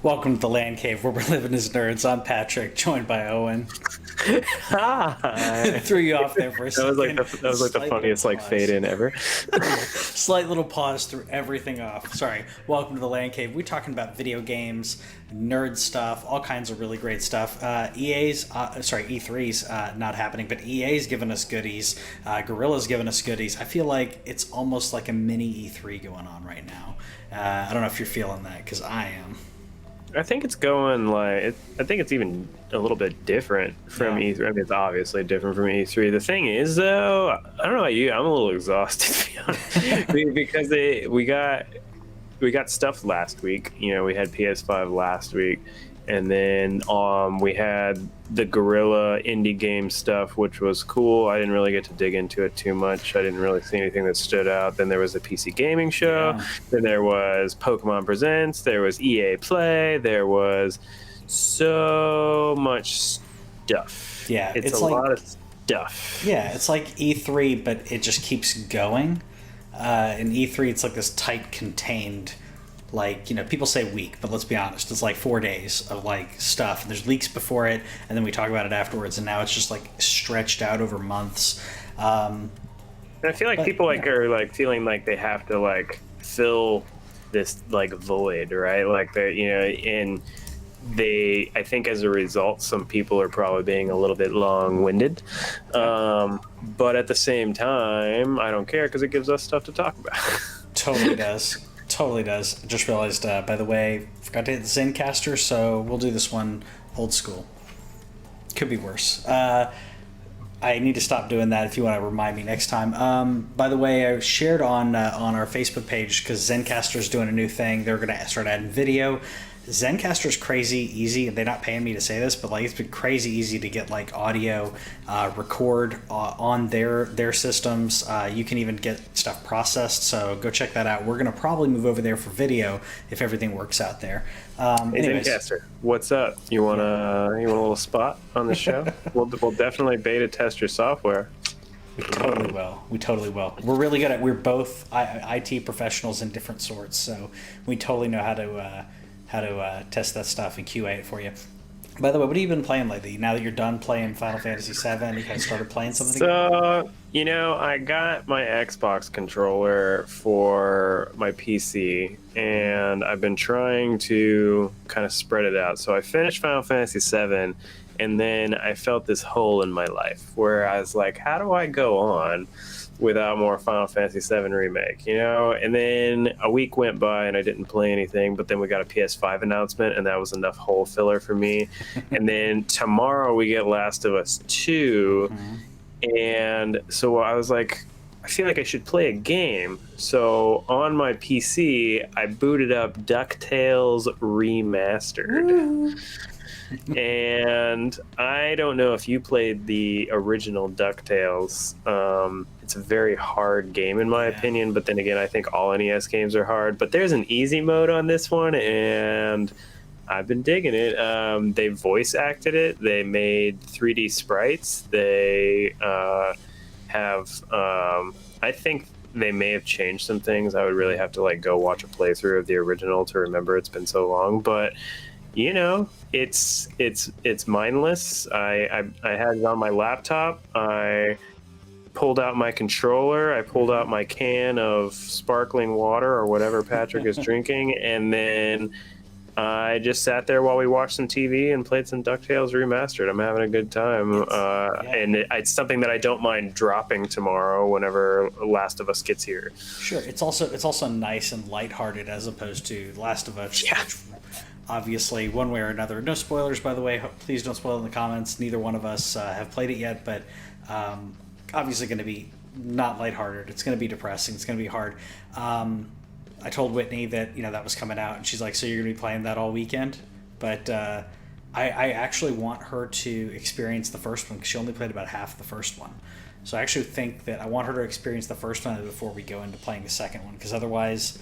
Welcome to the LANCave, where we're living as nerds. I'm Patrick, joined by Owen. Hi. Threw you off there for a second. That was like the Slight funniest little like fade in ever. Slight little pause, threw everything off. Sorry. Welcome to the LANCave. We're talking about video games, nerd stuff, all kinds of really great stuff. E3's not happening, but EA's giving us goodies. Guerrilla's giving us goodies. I feel like it's almost like a mini E3 going on right now. I don't know if you're feeling that, because I am. I think it's going like I think it's even a little bit different from E3. I mean, it's obviously different from E3. The thing is, though, I don't know about you. I'm a little exhausted to be honest, because we got stuff last week. You know, we had PS5 last week, and then we had the Guerrilla indie game stuff, which was cool. I didn't really get to dig into it too much. I didn't really see anything that stood out. Then there was the PC gaming show. Yeah. Then there was Pokemon Presents. There was EA Play. There was so much stuff. Yeah, it's a lot of stuff. Yeah, it's like E3, but it just keeps going. In E3, it's like this tight, contained, like, you know, people say week, but let's be honest, it's like 4 days of like stuff, and there's leaks before it, and then we talk about it afterwards, and now it's just like stretched out over months. And I feel like people are like feeling like they have to like fill this like void, right? Like they, you know, and I think as a result, some people are probably being a little bit long-winded, but at the same time, I don't care because it gives us stuff to talk about. Totally does. Totally does. Just realized, by the way, forgot to hit the Zen Casters, so we'll do this one old school. Could be worse. I need to stop doing that if you want to remind me next time. By the way, I shared on our Facebook page, because Zen Casters doing a new thing. They're going to start adding video. Zencaster's crazy easy. They're not paying me to say this, but like it's been crazy easy to get like audio record on their systems. You can even get stuff processed, so go check that out. We're gonna probably move over there for video if everything works out there. Hey, Zencaster, what's up? You want a little spot on the show? we'll definitely beta test your software. We totally will. We're really good at. We're both IT professionals in different sorts, so we totally know how to test that stuff and QA it for you. By the way, what have you been playing lately? Now that you're done playing Final Fantasy VII, you kind of started playing something again? So, you know, I got my Xbox controller for my PC, and I've been trying to kind of spread it out. So I finished Final Fantasy VII, and then I felt this hole in my life where I was like, how do I go on without more Final Fantasy VII Remake, you know? And then a week went by and I didn't play anything, but then we got a PS5 announcement and that was enough hole filler for me. And then tomorrow we get Last of Us 2. Mm-hmm. And so I was like, I feel like I should play a game. So on my PC, I booted up DuckTales Remastered. And I don't know if you played the original DuckTales. It's a very hard game in my opinion, but then again, I think all NES games are hard. But there's an easy mode on this one, and I've been digging it. They voice acted it. They made 3D sprites. They have, I think they may have changed some things. I would really have to like go watch a playthrough of the original to remember. It's been so long, but you know, it's mindless. I had it on my laptop. I pulled out my controller. I pulled out my can of sparkling water or whatever Patrick is drinking, and then I just sat there while we watched some TV and played some DuckTales Remastered. I'm having a good time, and it's something that I don't mind dropping tomorrow whenever Last of Us gets here. Sure, it's also nice and lighthearted as opposed to Last of Us. Yeah. Which, obviously, one way or another. No spoilers, by the way. Please don't spoil in the comments. Neither one of us have played it yet, but obviously going to be not lighthearted. It's going to be depressing. It's going to be hard. I told Whitney that that was coming out, and she's like, "So you're going to be playing that all weekend?" But I actually want her to experience the first one because she only played about half the first one. So I actually think that I want her to experience the first one before we go into playing the second one, because otherwise,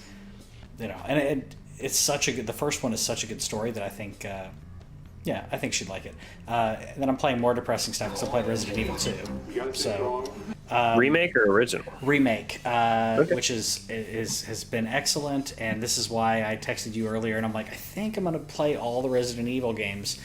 and it's such a good. The first one is such a good story that I think, I think she'd like it. And then I'm playing more depressing stuff because I played Resident Evil 2. So Remake or original? Remake, Okay. which has been excellent, and this is why I texted you earlier, and I'm like, I think I'm gonna play all the Resident Evil games.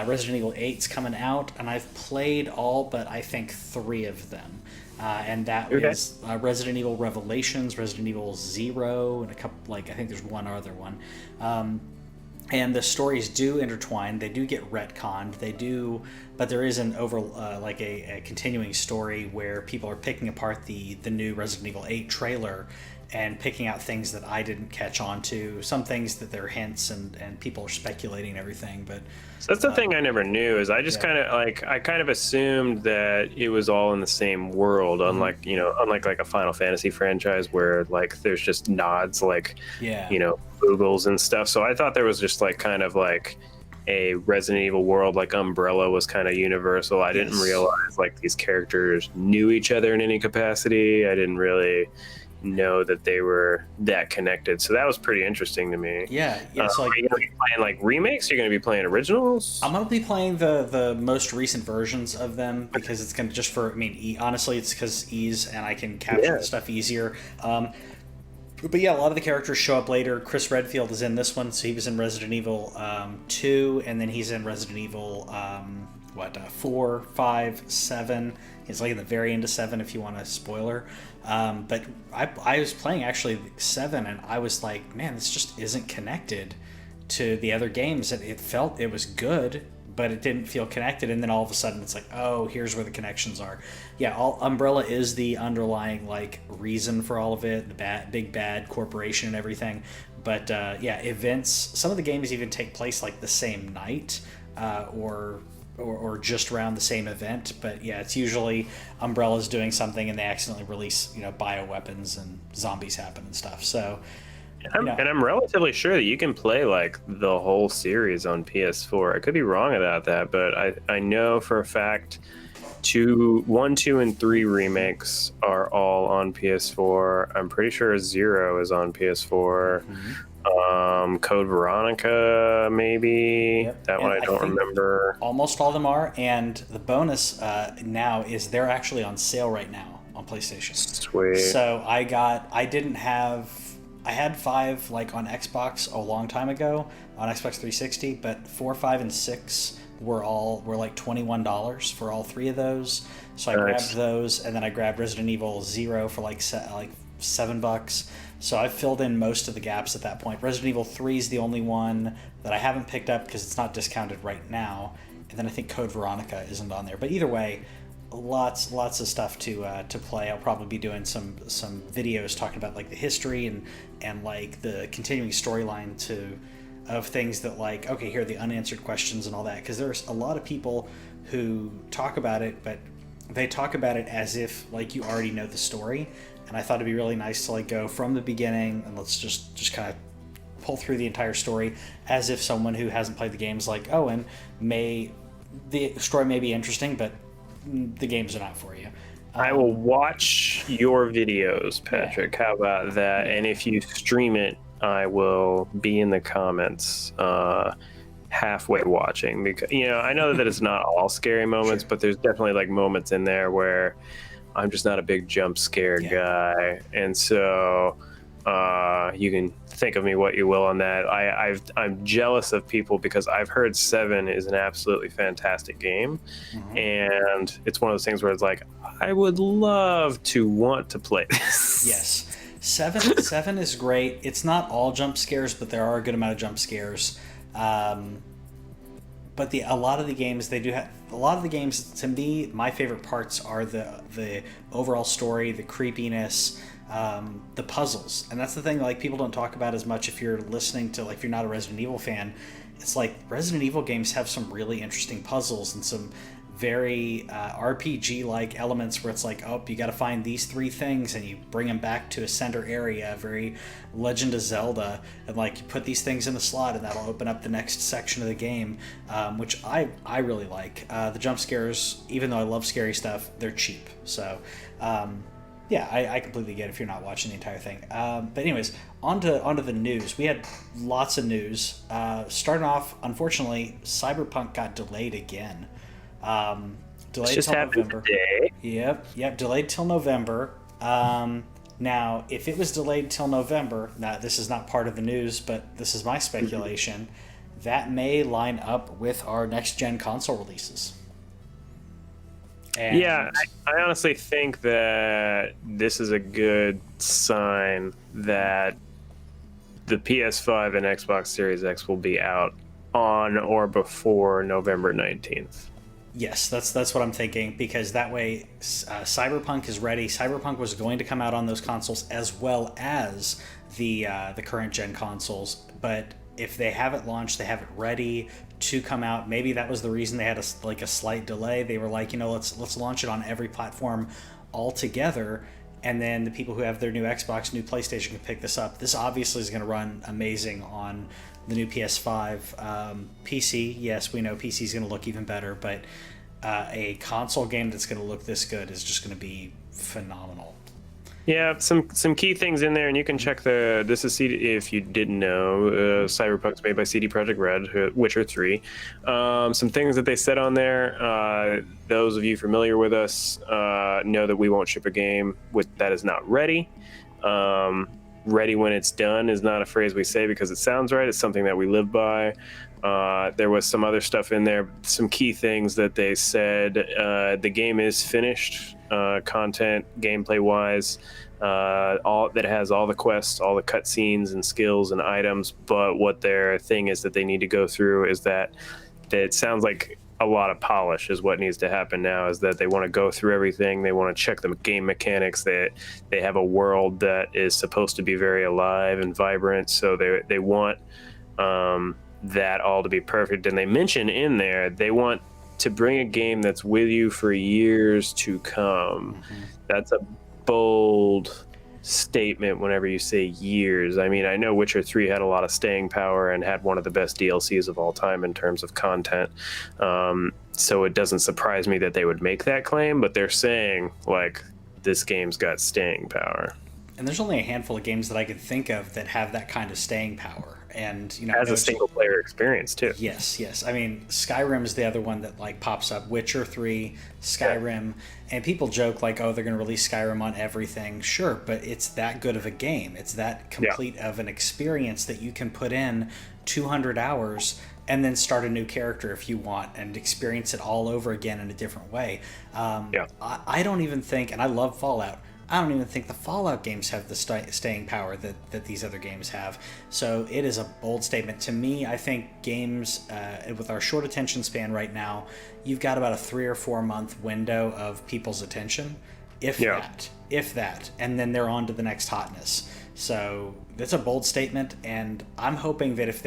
Resident Evil 8's coming out, and I've played all but I think 3 of them, and that Okay. is Resident Evil Revelations, Resident Evil 0, and a couple, like I think there's one other one. And the stories do intertwine. They do get retconned. They do, but there is an like a continuing story where people are picking apart the new Resident Evil 8 trailer and picking out things that I didn't catch on to. Some things that they're hints and people are speculating and everything. But So that's the thing I never knew is I just Yeah. I kind of assumed that it was all in the same world, unlike like a Final Fantasy franchise where like there's just nods like yeah, Googles and stuff. So I thought there was just like kind of like a Resident Evil world, like Umbrella was kind of universal. I didn't Yes. realize like these characters knew each other in any capacity. I didn't really know that they were that connected. So that was pretty interesting to me. yeah. It's Are like you going to be playing like remakes? You're going to be playing originals? I'm gonna be playing the most recent versions of them because it's gonna just for honestly it's because ease and I can capture the stuff easier. But yeah, a lot of the characters show up later. Chris Redfield is in this one, so he was in Resident Evil 2, and then he's in Resident Evil 4, 5, 7. He's like in the very end of 7 if you want a spoiler. But I was playing actually 7, and I was like, man, this just isn't connected to the other games. It was good, but it didn't feel connected. And then all of a sudden, it's like, oh, here's where the connections are. Yeah, Umbrella is the underlying like reason for all of it, the big bad corporation and everything. But yeah, events. Some of the games even take place like the same night, or just around the same event. But yeah, it's usually Umbrella's doing something and they accidentally release bioweapons and zombies happen and stuff. So. And I'm relatively sure that you can play like the whole series on PS4. I could be wrong about that, but I know for a fact 1, 2, and 3 remakes are all on PS4. I'm pretty sure 0 is on PS4. Code Veronica, maybe. Yep. That one And I don't think remember. Almost all of them are, and the bonus now is they're actually on sale right now on PlayStation. Sweet. So I had 5 like on Xbox a long time ago on Xbox 360, but 4, 5, and 6 were like $21 for all 3 of those. So I grabbed those, and then I grabbed Resident Evil 0 for like $7. So I've filled in most of the gaps at that point. Resident Evil 3 is the only one that I haven't picked up because it's not discounted right now. And then I think Code Veronica isn't on there. But either way, lots of stuff to play. I'll probably be doing some videos talking about like the history and like the continuing storyline of things that like, okay, here are the unanswered questions and all that. Because there's a lot of people who talk about it, but they talk about it as if like you already know the story. And I thought it'd be really nice to like go from the beginning and let's just kind of pull through the entire story as if someone who hasn't played the game's like, oh, and the story may be interesting, but the games are not for you. I will watch your videos, Patrick. How about that? And if you stream it, I will be in the comments halfway watching, because I know that it's not all scary moments, but there's definitely like moments in there where I'm just not a big jump scare guy, and so you can think of me what you will on that. I'm jealous of people because I've heard 7 is an absolutely fantastic game, and it's one of those things where it's like I would love to want to play this. Yes, 7 is great. It's not all jump scares, but there are a good amount of jump scares. But a lot of the games they do have. A lot of the games, to me, my favorite parts are the overall story, the creepiness, the puzzles, and that's the thing like people don't talk about as much if you're listening to like if you're not a Resident Evil fan. It's like Resident Evil games have some really interesting puzzles and some very RPG like elements where it's like, oh, you got to find these 3 things and you bring them back to a center area, very Legend of Zelda, and like you put these things in the slot and that'll open up the next section of the game, which I really like. The jump scares, even though I love scary stuff, they're cheap. So yeah, I completely get it if you're not watching the entire thing. But anyways, onto the news. We had lots of news. Starting off, unfortunately, Cyberpunk got delayed again. delayed till November. Today. Yep, delayed till November. Now, if it was delayed till November, now this is not part of the news, but this is my speculation, that may line up with our next-gen console releases. And yeah, I honestly think that this is a good sign that the PS5 and Xbox Series X will be out on or before November 19th. Yes, that's what I'm thinking, because that way Cyberpunk is ready. Cyberpunk was going to come out on those consoles as well as the current gen consoles, but if they have it launched, they have it ready to come out. Maybe that was the reason they had a slight delay. They were like, let's launch it on every platform all together, and then the people who have their new Xbox, new PlayStation can pick this up. This obviously is going to run amazing on the new PS5. PC, yes, we know PC is going to look even better, but a console game that's going to look this good is just going to be phenomenal. Yeah, some key things in there, and you can check this is CD, if you didn't know, Cyberpunk's made by CD Projekt Red, Witcher 3. Some things that they said on there, those of you familiar with us know that we won't ship a game that is not ready. Ready when it's done is not a phrase we say because it sounds right. It's something that we live by. There was some other stuff in there, some key things that they said. The game is finished, content, gameplay-wise. All that has all the quests, all the cutscenes and skills and items. But what their thing is that they need to go through is that it sounds like a lot of polish is what needs to happen now. Is that they want to go through everything. They want to check the game mechanics. They have a world that is supposed to be very alive and vibrant. So they want that all to be perfect. And they mention in there they want to bring a game that's with you for years to come. Mm-hmm. That's a bold statement whenever you say years. I mean, I know Witcher 3 had a lot of staying power and had one of the best DLCs of all time in terms of content. So it doesn't surprise me that they would make that claim, but they're saying, like, this game's got staying power. And there's only a handful of games that I could think of that have that kind of staying power. And as a single player experience too. Yes. I mean, Skyrim is the other one that like pops up. Witcher 3, Skyrim, and people joke like, oh, they're going to release Skyrim on everything. Sure, but it's that good of a game. It's that complete of an experience that you can put in 200 hours and then start a new character if you want and experience it all over again in a different way. I don't even think, and I love Fallout, I don't even think the Fallout games have the staying power that these other games have. So it is a bold statement. To me, I think games, with our short attention span right now, you've got about a 3 or 4 month window of people's attention, if that, and then they're on to the next hotness. So that's a bold statement, and I'm hoping that if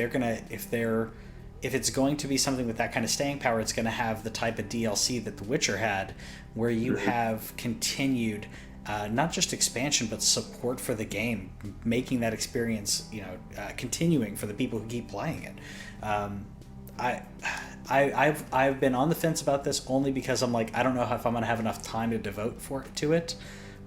it's going to be something with that kind of staying power, it's going to have the type of DLC that The Witcher had, where you have continued not just expansion but support for the game, making that experience continuing for the people who keep playing it. I've been on the fence about this only because I'm like, I don't know if I'm gonna have enough time to devote to it,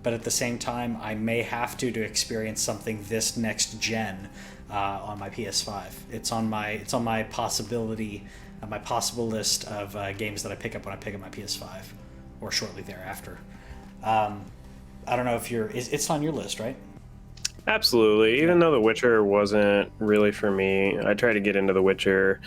but at the same time I may have to experience something this next gen on my PS5. It's on my possible list of games that I pick up when I pick up my PS5 or shortly thereafter. I don't know if it's on your list, right? Absolutely. Even though The Witcher wasn't really for me, I tried to get into The Witcher,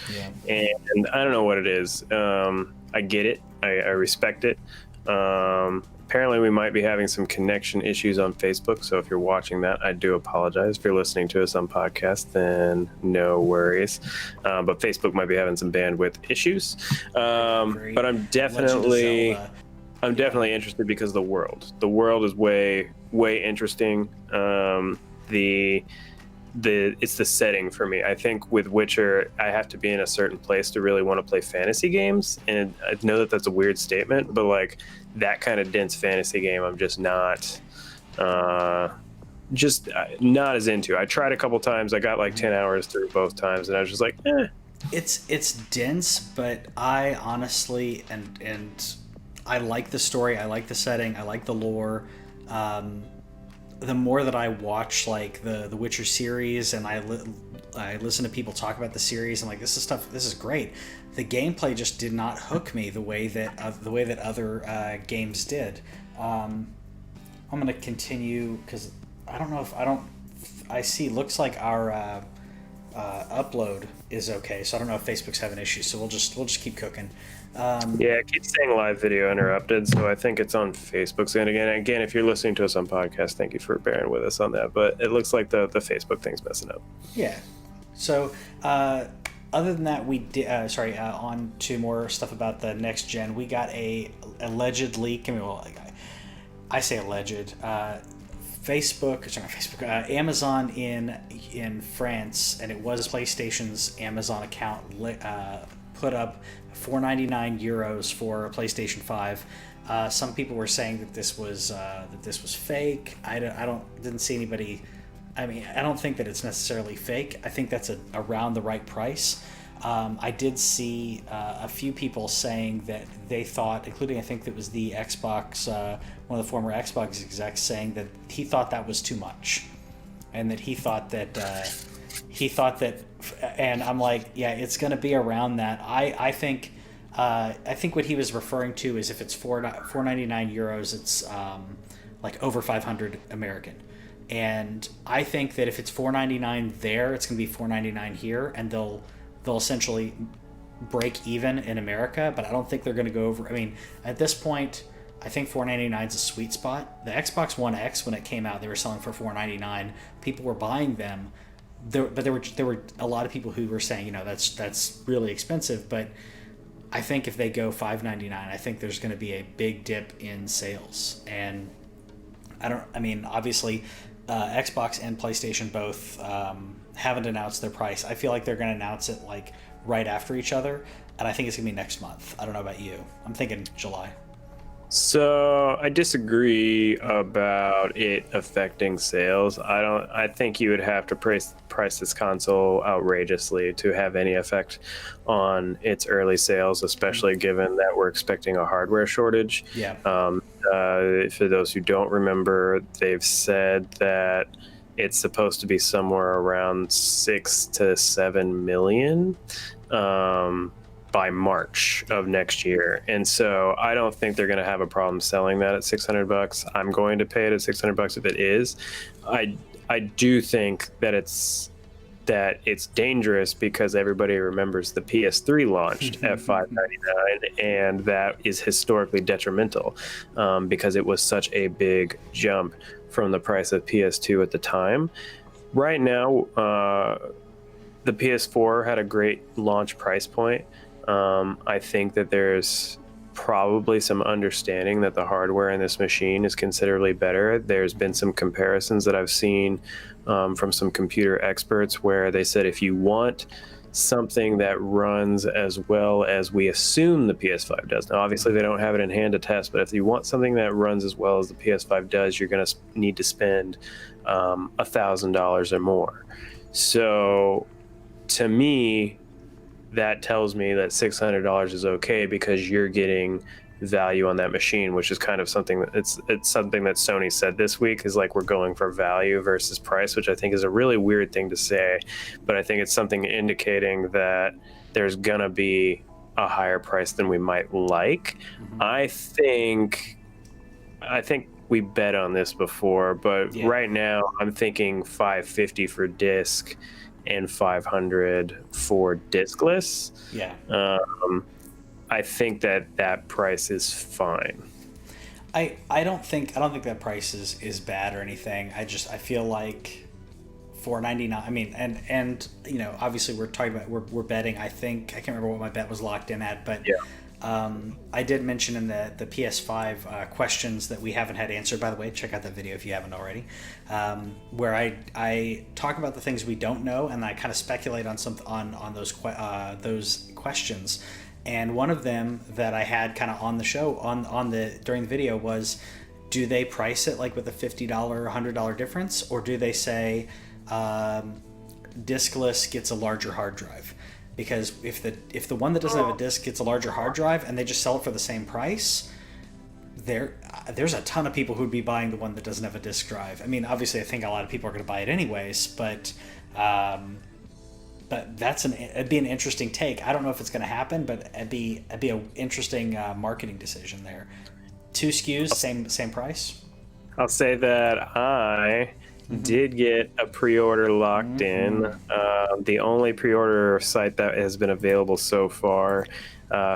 and I don't know what it is. I get it. I respect it. Apparently, we might be having some connection issues on Facebook, so if you're watching that, I do apologize. If you're listening to us on podcast, then no worries. But Facebook might be having some bandwidth issues. But I'm definitely interested because the world is way interesting. It's the setting for me. I think with Witcher, I have to be in a certain place to really want to play fantasy games, and I know that that's a weird statement, but like that kind of dense fantasy game, I'm just not as into. I tried a couple times. I got like 10 hours through both times, and I was just like, It's dense, but I honestly and I like the story, I like the setting, I like the lore. The more that I watch like the Witcher series and I I listen to people talk about the series. I'm like, this is great. The gameplay just did not hook me the way that other games did. I'm gonna continue because I don't know if I see looks like our upload is okay, so I don't know if Facebook's having issues. So we'll just keep cooking. Yeah, it keeps saying live video interrupted, so I think it's on Facebook's end again. Again, if you're listening to us on podcast, thank you for bearing with us on that. But it looks like the Facebook thing's messing up. Yeah. So other than that, we did. On to more stuff about the next gen. We got a alleged leak. I mean, well, I say alleged. Amazon in France, and it was PlayStation's Amazon account, put up €4.99 for a PlayStation 5. Some people were saying that this was fake. I didn't see anybody. I mean, I don't think that it's necessarily fake. I think that's around the right price. I did see a few people saying that they thought, including I think that was the Xbox, one of the former Xbox execs, saying that he thought that was too much, and that he thought that, and I'm like, yeah, it's going to be around that. I think what he was referring to is if it's €4.99, it's like over 500 American. And I think that if it's $4.99 there, it's going to be $4.99 here, and they'll essentially break even in America. But I don't think they're going to go over. I mean, at this point, I think $4.99 is a sweet spot. The Xbox One X, when it came out, they were selling for $4.99. People were buying them, but there were a lot of people who were saying, that's really expensive. But I think if they go $5.99, I think there's going to be a big dip in sales. And obviously, Xbox and PlayStation both haven't announced their price. I feel like they're going to announce it like right after each other, and I think it's going to be next month. I don't know about you. I'm thinking July. So I disagree about it affecting sales. I think you would have to price this console outrageously to have any effect on its early sales, especially given that we're expecting a hardware shortage. Yeah. For those who don't remember, they've said that it's supposed to be somewhere around 6 to 7 million. By March of next year, and so I don't think they're going to have a problem selling that at $600. I'm going to pay it at $600 if it is. I do think that it's dangerous because everybody remembers the PS3 launched at $599, and that is historically detrimental because it was such a big jump from the price of PS2 at the time. Right now, the PS4 had a great launch price point. I think that there's probably some understanding that the hardware in this machine is considerably better. There's been some comparisons that I've seen from some computer experts where they said if you want something that runs as well as we assume the PS5 does. Now, obviously, they don't have it in hand to test, but if you want something that runs as well as the PS5 does, you're going to need to spend $1,000 or more. So, to me, that tells me that $600 is okay because you're getting value on that machine, which is kind of something that it's something that Sony said this week is like we're going for value versus price, which I think is a really weird thing to say, but I think it's something indicating that there's gonna be a higher price than we might like. Mm-hmm. I think we bet on this before, but yeah. Right now I'm thinking $550 for disc and $500 for discless. Yeah. I think that price is fine. I don't think that price is bad or anything. I feel like $4.99. I mean, and obviously we're talking about we're betting. I can't remember what my bet was locked in at, but yeah. I did mention in the PS5 questions that we haven't had answered. By the way, check out that video if you haven't already, where I talk about the things we don't know, and I kind of speculate on those questions. And one of them that I had kind of on the show during the video was, do they price it like with a $50 or $100 difference, or do they say diskless gets a larger hard drive? Because if the one that doesn't have a disc gets a larger hard drive and they just sell it for the same price, there's a ton of people who'd be buying the one that doesn't have a disc drive. I mean, obviously, I think a lot of people are going to buy it anyways, but but it'd be an interesting take. I don't know if it's going to happen, but it'd be an interesting marketing decision there. 2 SKUs, same price. I'll say that I did get a pre-order locked in. The only pre-order site that has been available so far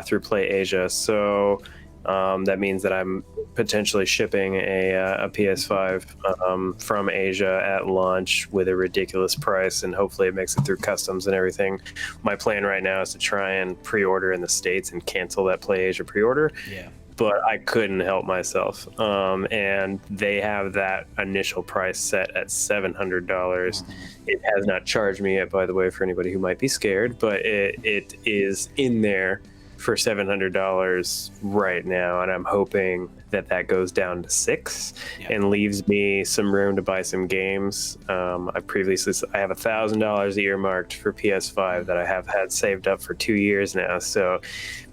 through Play Asia. So that means that I'm potentially shipping a PS5 from Asia at launch with a ridiculous price, and hopefully it makes it through customs and everything. My plan right now is to try and pre-order in the States and cancel that Play Asia pre-order. Yeah. But I couldn't help myself. And they have that initial price set at $700. It has not charged me yet, by the way, for anybody who might be scared, but it is in there for $700 right now, and I'm hoping that goes down to $600 and leaves me some room to buy some games. I have $1,000 earmarked for PS5 that I have had saved up for 2 years now. So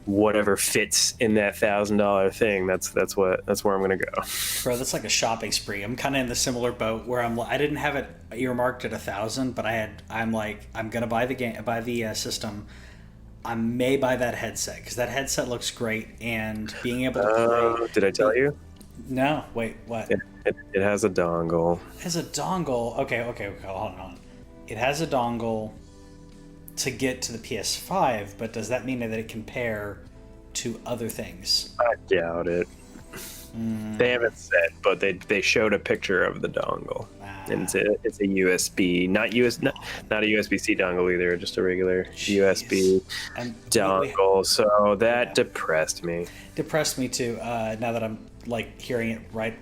whatever fits in that $1,000 thing, that's where I'm gonna go. Bro, that's like a shopping spree. I'm kind of in the similar boat where I didn't have it earmarked at 1,000, but I'm gonna buy the system. I may buy that headset because that headset looks great, and being able to play. Did I tell you? No, wait, what? It has a dongle. It has a dongle. Okay, hold on. It has a dongle to get to the PS5, but does that mean that it can pair to other things? I doubt it. They haven't said, but they showed a picture of the dongle. And it's a USB, not a USB-C dongle either, just a regular USB dongle. So that depressed me. Depressed me too. Now that I'm like hearing it right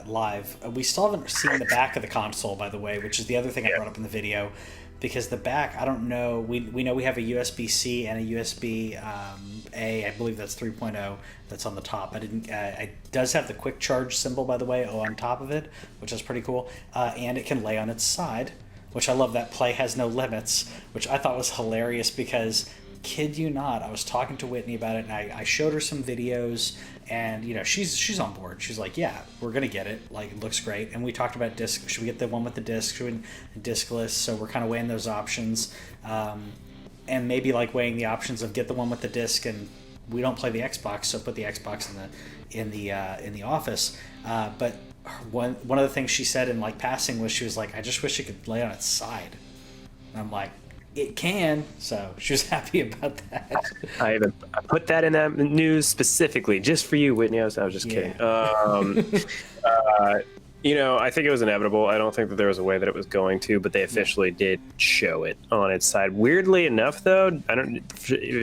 live, we still haven't seen the back of the console, by the way, which is the other thing I brought up in the video. Because the back, I don't know. We know we have a USB-C and a USB-A. I believe that's 3.0. That's on the top. It does have the quick charge symbol, by the way, on top of it, which is pretty cool. And it can lay on its side, which I love. That Play has no limits, which I thought was hilarious because, kid you not, I was talking to Whitney about it, and I showed her some videos, and she's on board. She's like, yeah, we're gonna get it. Like, it looks great. And we talked about disc. Should we get the one with the disc? Should we discless? So we're kind of weighing those options, and maybe like weighing the options of get the one with the disc, and we don't play the Xbox, so put the Xbox in the office. But one of the things she said in like passing was, she was like, I just wish it could lay on its side. And I'm like, it can, so she was happy about that. I put that in that news specifically just for you, Whitney. I was just kidding. I think it was inevitable. I don't think that there was a way that it was going to, but they officially did show it on its side. Weirdly enough, though,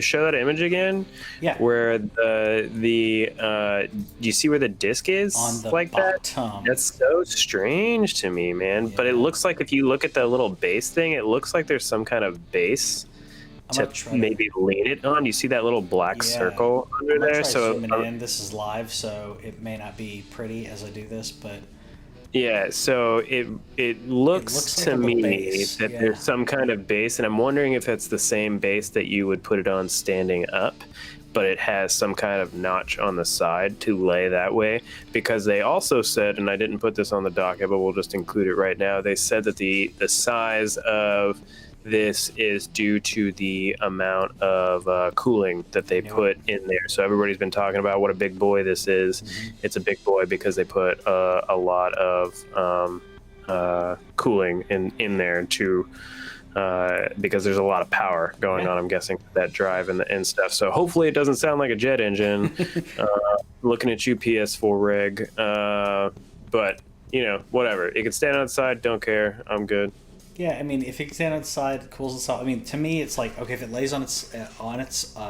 show that image again. Yeah. Where do you see where the disc is? On the like bottom. That's so strange to me, man. Yeah. But it looks like if you look at the little base thing, it looks like there's some kind of base to maybe lean it on. You see that little black circle under there? So this is live, so it may not be pretty as I do this, but. Yeah, so it looks to like me that there's some kind of base, and I'm wondering if it's the same base that you would put it on standing up, but it has some kind of notch on the side to lay that way, because they also said, and I didn't put this on the docket, but we'll just include it right now, they said that the size of this is due to the amount of cooling that they put in there. So everybody's been talking about what a big boy this is. It's a big boy because they put a lot of cooling in there to because there's a lot of power going on, I'm guessing, that drive and stuff. So hopefully it doesn't sound like a jet engine. Looking at you, PS4 rig. But whatever. It can stand outside. Don't care. I'm good. Yeah, I mean, if it can stand outside, cools itself. I mean, to me, it's like, okay, if it lays on its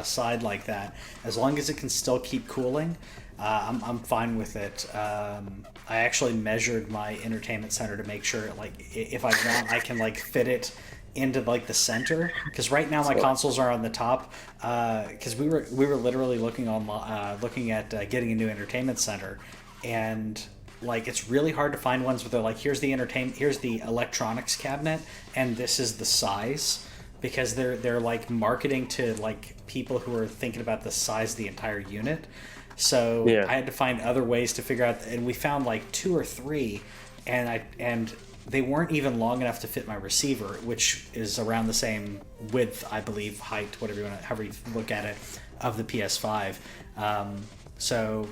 side like that, as long as it can still keep cooling, I'm fine with it. I actually measured my entertainment center to make sure, like, if I want, I can like fit it into like the center. Because right now my consoles are on the top. Because we were literally looking at getting a new entertainment center, and like, it's really hard to find ones where they're like, here's the electronics cabinet, and this is the size, because they're like marketing to like people who are thinking about the size of the entire unit. So I had to find other ways to figure out, and we found like 2 or 3, and they weren't even long enough to fit my receiver, which is around the same width, I believe, height, whatever you want to, however you look at it, of the PS5. So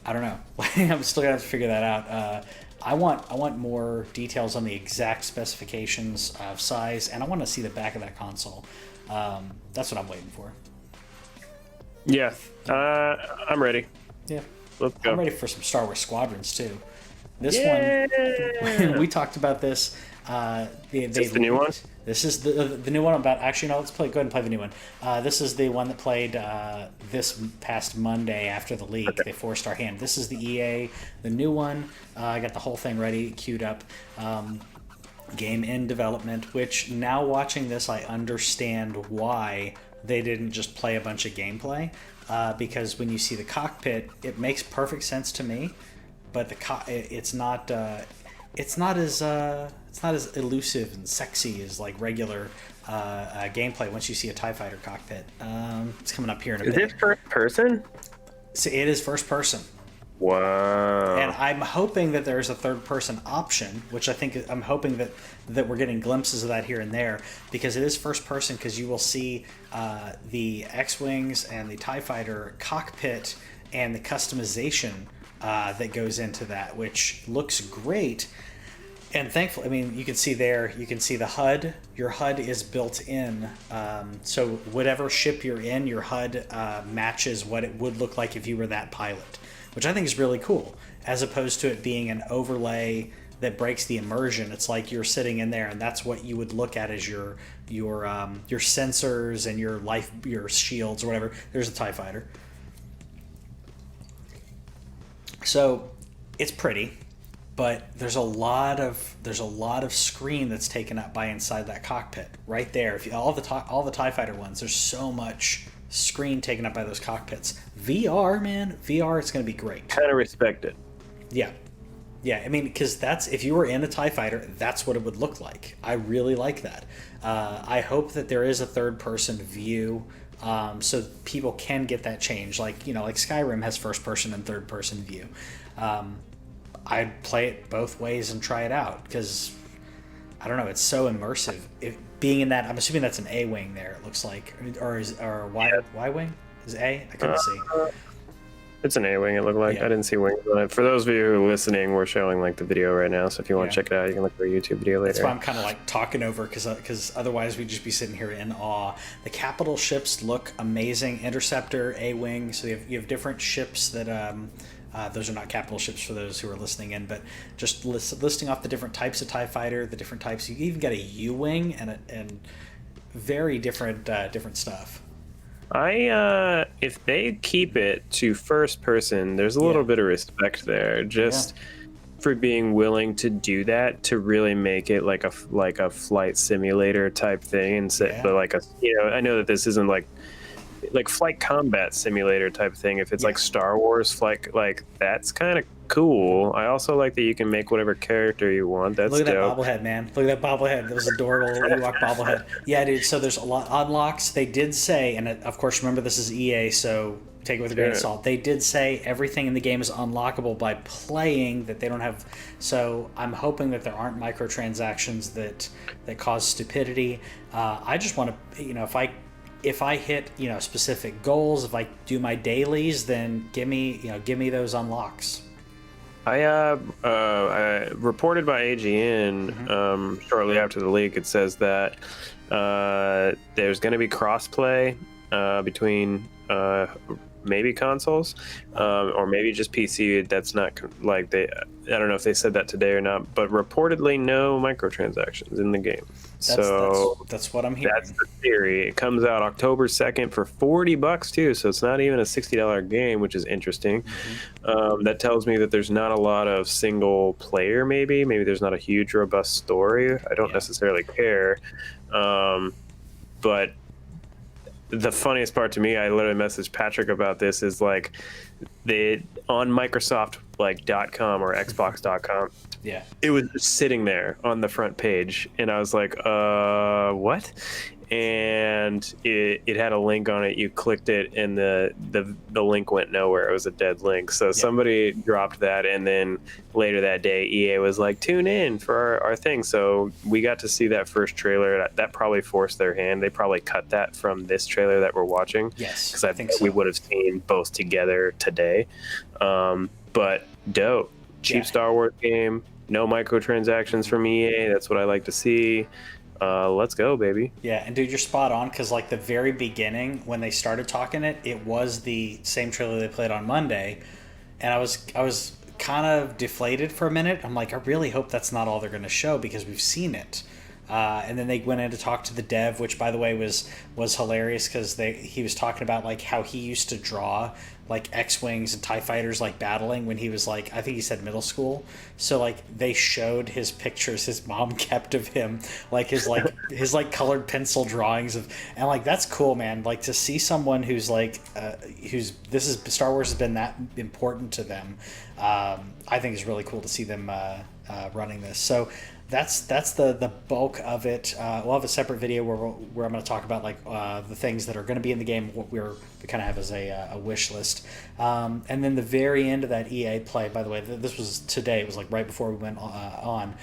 I don't know. I'm still gonna have to figure that out. I want more details on the exact specifications of size, and I want to see the back of that console. That's what I'm waiting for. Yeah, I'm ready. Yeah, Let's go. I'm ready for some Star Wars Squadrons too. This Yeah! one, we talked about this. Is this the new one? This is the new one about. Actually, no. Let's go ahead and play the new one. This is the one that played this past Monday after the leak. They forced our hand. This is the EA, the new one. I got the whole thing ready, queued up. Game in development. Which now watching this, I understand why they didn't just play a bunch of gameplay. Because when you see the cockpit, it makes perfect sense to me. But it's not as elusive and sexy as like regular gameplay once you see a TIE fighter cockpit. It's coming up here in a bit. Is it first person? So it is first person. Wow. And I'm hoping that there's a third person option, which I'm hoping that we're getting glimpses of that here and there, because it is first person, because you will see the X-Wings and the TIE fighter cockpit and the customization that goes into that, which looks great. And thankfully, I mean, you can see the HUD. Your HUD is built in. So whatever ship you're in, your HUD matches what it would look like if you were that pilot, which I think is really cool, as opposed to it being an overlay that breaks the immersion. It's like you're sitting in there, and that's what you would look at as your sensors and your shields or whatever. There's a TIE fighter. So it's pretty, but there's a lot of screen that's taken up by inside that cockpit right there. If you, all the TIE fighter ones, there's so much screen taken up by those cockpits. VR, man, VR, it's going to be great. Kind of respect it. Yeah. I mean, because if you were in a TIE fighter, that's what it would look like. I really like that. I hope that there is a third-person view, so people can get that change. Like Skyrim has first-person and third-person view. I'd play it both ways and try it out, because I don't know, it's so immersive. Being in that, I'm assuming that's an A-wing there. It looks like, or Y-wing is A. I couldn't see. It's an A-wing, it looked like. Yeah. I didn't see wings on it. For those of you who are listening, we're showing like the video right now, so if you want to check it out, you can look for a YouTube video later. That's why I'm kind of like talking over, because otherwise we'd just be sitting here in awe. The capital ships look amazing. Interceptor, A-wing, so you have different ships that... those are not capital ships for those who are listening in, but just listing off the different types of TIE fighter, the different types. You even got a U-wing and very different stuff. If they keep it to first person, there's a little bit of respect there, just for being willing to do that, to really make it like a flight simulator type thing, and but like I know that this isn't like flight combat simulator type thing. If it's like Star Wars flight, like that's kind of cool. I also like that you can make whatever character you want. That's look at dope. that bobblehead, man. Look at that bobblehead. That was adorable Ewok bobblehead. Yeah, dude. So there's a lot unlocks. They did say, and of course, remember this is EA, so take it with a grain of salt. They did say everything in the game is unlockable by playing. That they don't have. So I'm hoping that there aren't microtransactions that cause stupidity. I just want to, if I hit specific goals, if I do my dailies, then give me those unlocks. I reported by AGN shortly after the leak. It says that there's going to be crossplay between maybe consoles or maybe just PC. That's not like I don't know if they said that today or not, but reportedly no microtransactions in the game. That's what I'm hearing. That's the theory. It comes out October 2nd for $40 too, so it's not even a $60 game, which is interesting. That tells me that there's not a lot of single player. Maybe there's not a huge robust story. I don't necessarily care, but the funniest part to me, I literally messaged Patrick about this, is like on Microsoft .com or Xbox.com. Yeah. It was just sitting there on the front page, and I was like, what? and it had a link on it. You clicked it, and the link went nowhere. It was a dead link. So somebody dropped that, and then later that day, EA was like, "Tune in for our thing." So we got to see that first trailer. That probably forced their hand. They probably cut that from this trailer that we're watching. Yes, because I think we would have seen both together today. But dope, cheap Star Wars game. No microtransactions from EA. That's what I like to see. Let's go, baby. Yeah, and dude, you're spot on, because like the very beginning when they started talking it was the same trailer they played on Monday, and I was kind of deflated for a minute. I'm like, I really hope that's not all they're going to show, because we've seen it. And then they went in to talk to the dev, which by the way was hilarious, because he was talking about like how he used to draw like X-Wings and TIE fighters like battling when he was like, I think he said middle school. So like they showed his pictures his mom kept of him, like his colored pencil drawings of, and like that's cool, man. Like to see someone who's like Star Wars has been that important to them. I think it's really cool to see them running this. So that's the bulk of it. We'll have a separate video where I'm going to talk about like the things that are going to be in the game, what we kind of have as a wish list, and then the very end of that EA play. By the way, this was today. It was like right before we went on.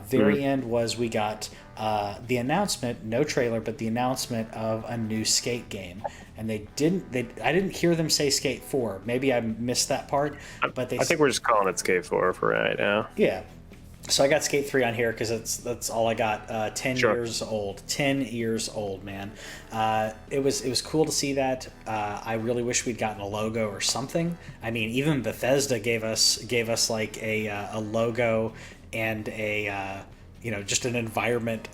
Very end was we got the announcement, no trailer, but the announcement of a new Skate game, and I didn't hear them say Skate 4. Maybe I missed that part, but I think we're just calling it Skate 4 for right now. Yeah. So I got Skate 3 on here because that's all I got. 10 years old. 10 years old, man. It was cool to see that. I really wish we'd gotten a logo or something. I mean, even Bethesda gave us like a logo and a just an environment.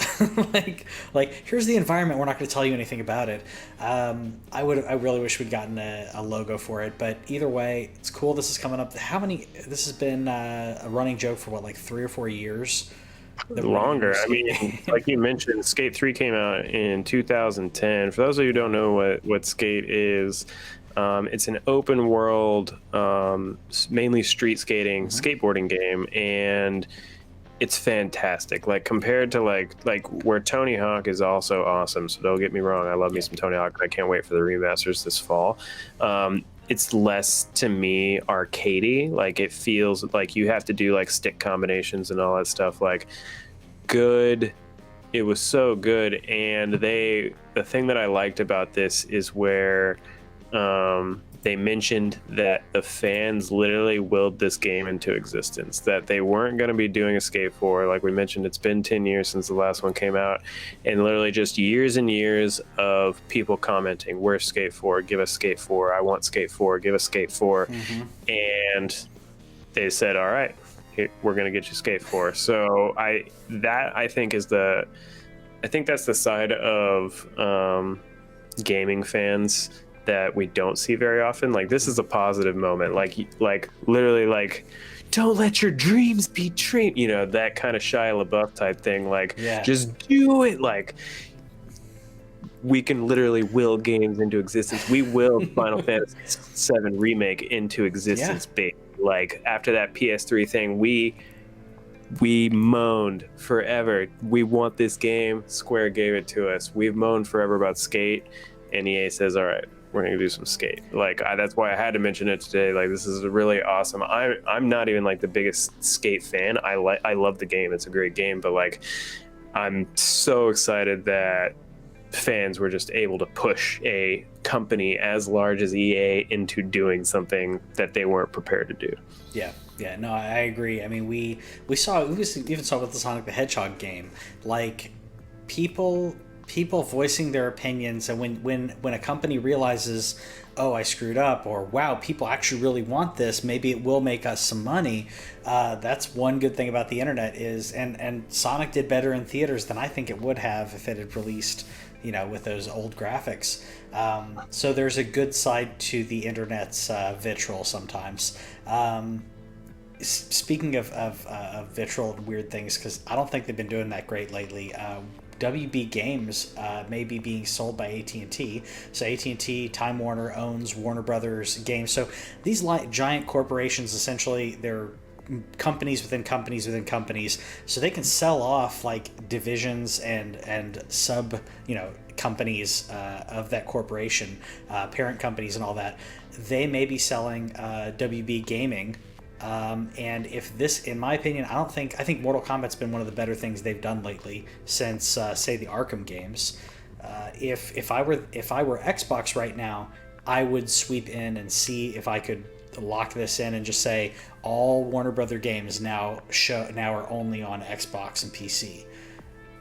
like here's the environment. We're not going to tell you anything about it. I really wish we'd gotten a logo for it, but either way, it's cool. This is coming up. This has been a running joke for like 3 or 4 years. Longer. I mean, like you mentioned, Skate 3 came out in 2010. For those of you who don't know what Skate is, it's an open world, mainly street skating, skateboarding game, and it's fantastic. Like compared to like where Tony Hawk is also awesome. So don't get me wrong, I love me some Tony Hawk. I can't wait for the remasters this fall. It's less to me arcadey. Like it feels like you have to do like stick combinations and all that stuff. Like good. It was so good. And the thing that I liked about this is where they mentioned that the fans literally willed this game into existence, that they weren't going to be doing a Skate 4. Like we mentioned, it's been 10 years since the last one came out, and literally just years and years of people commenting, where's Skate 4? Give us Skate 4. I want Skate 4. Give us Skate 4. And they said, all right, we're going to get you Skate 4. So I think that's the side of gaming fans that we don't see very often. Like this is a positive moment. Like literally, like don't let your dreams be dreamed. That kind of Shia LaBeouf type thing. Like just do it. Like we can literally will games into existence. We willed Final Fantasy VII Remake into existence. Big. Like after that PS3 thing, we moaned forever. We want this game. Square gave it to us. We've moaned forever about Skate, and EA says, all right, we're gonna do some Skate. Like that's why I had to mention it today. Like this is really awesome. I'm not even like the biggest Skate fan. I love the game. It's a great game, but like I'm so excited that fans were just able to push a company as large as EA into doing something that they weren't prepared to do. Yeah, no, I agree. I mean, we even saw with the Sonic the Hedgehog game, like people voicing their opinions, and when a company realizes, oh, I screwed up, or wow, people actually really want this, maybe it will make us some money. That's one good thing about the internet is, and Sonic did better in theaters than I think it would have if it had released, with those old graphics. So there's a good side to the internet's vitriol sometimes. Speaking of vitriol and weird things, because I don't think they've been doing that great lately. WB Games may be being sold by AT&T. So AT&T, Time Warner owns Warner Brothers Games. So these giant corporations, essentially, they're companies within companies within companies, so they can sell off like divisions and sub companies of that corporation, parent companies and all that. They may be selling WB Gaming. And if this, in my opinion, I think Mortal Kombat's been one of the better things they've done lately since, say, the Arkham games. If I were Xbox right now, I would sweep in and see if I could lock this in and just say all Warner Brother games now are only on Xbox and PC.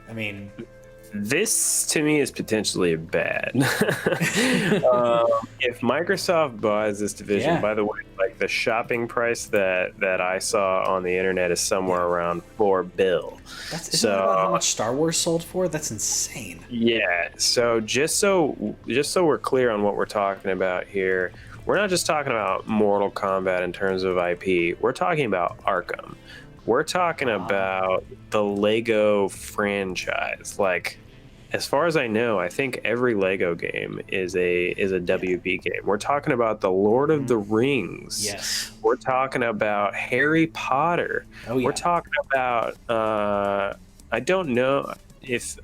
I mean, this to me is potentially bad. If Microsoft buys this division, by the way, like the shopping price that I saw on the internet is somewhere around $4 billion. Isn't that about how much Star Wars sold for? That's insane. Yeah. So just so we're clear on what we're talking about here, we're not just talking about Mortal Kombat in terms of IP. We're talking about Arkham. We're talking about the Lego franchise. Like, as far as I know, I think every Lego game is a WB game. We're talking about the Lord of the Rings. Yes. We're talking about Harry Potter. Oh, yeah. We're talking about I don't know if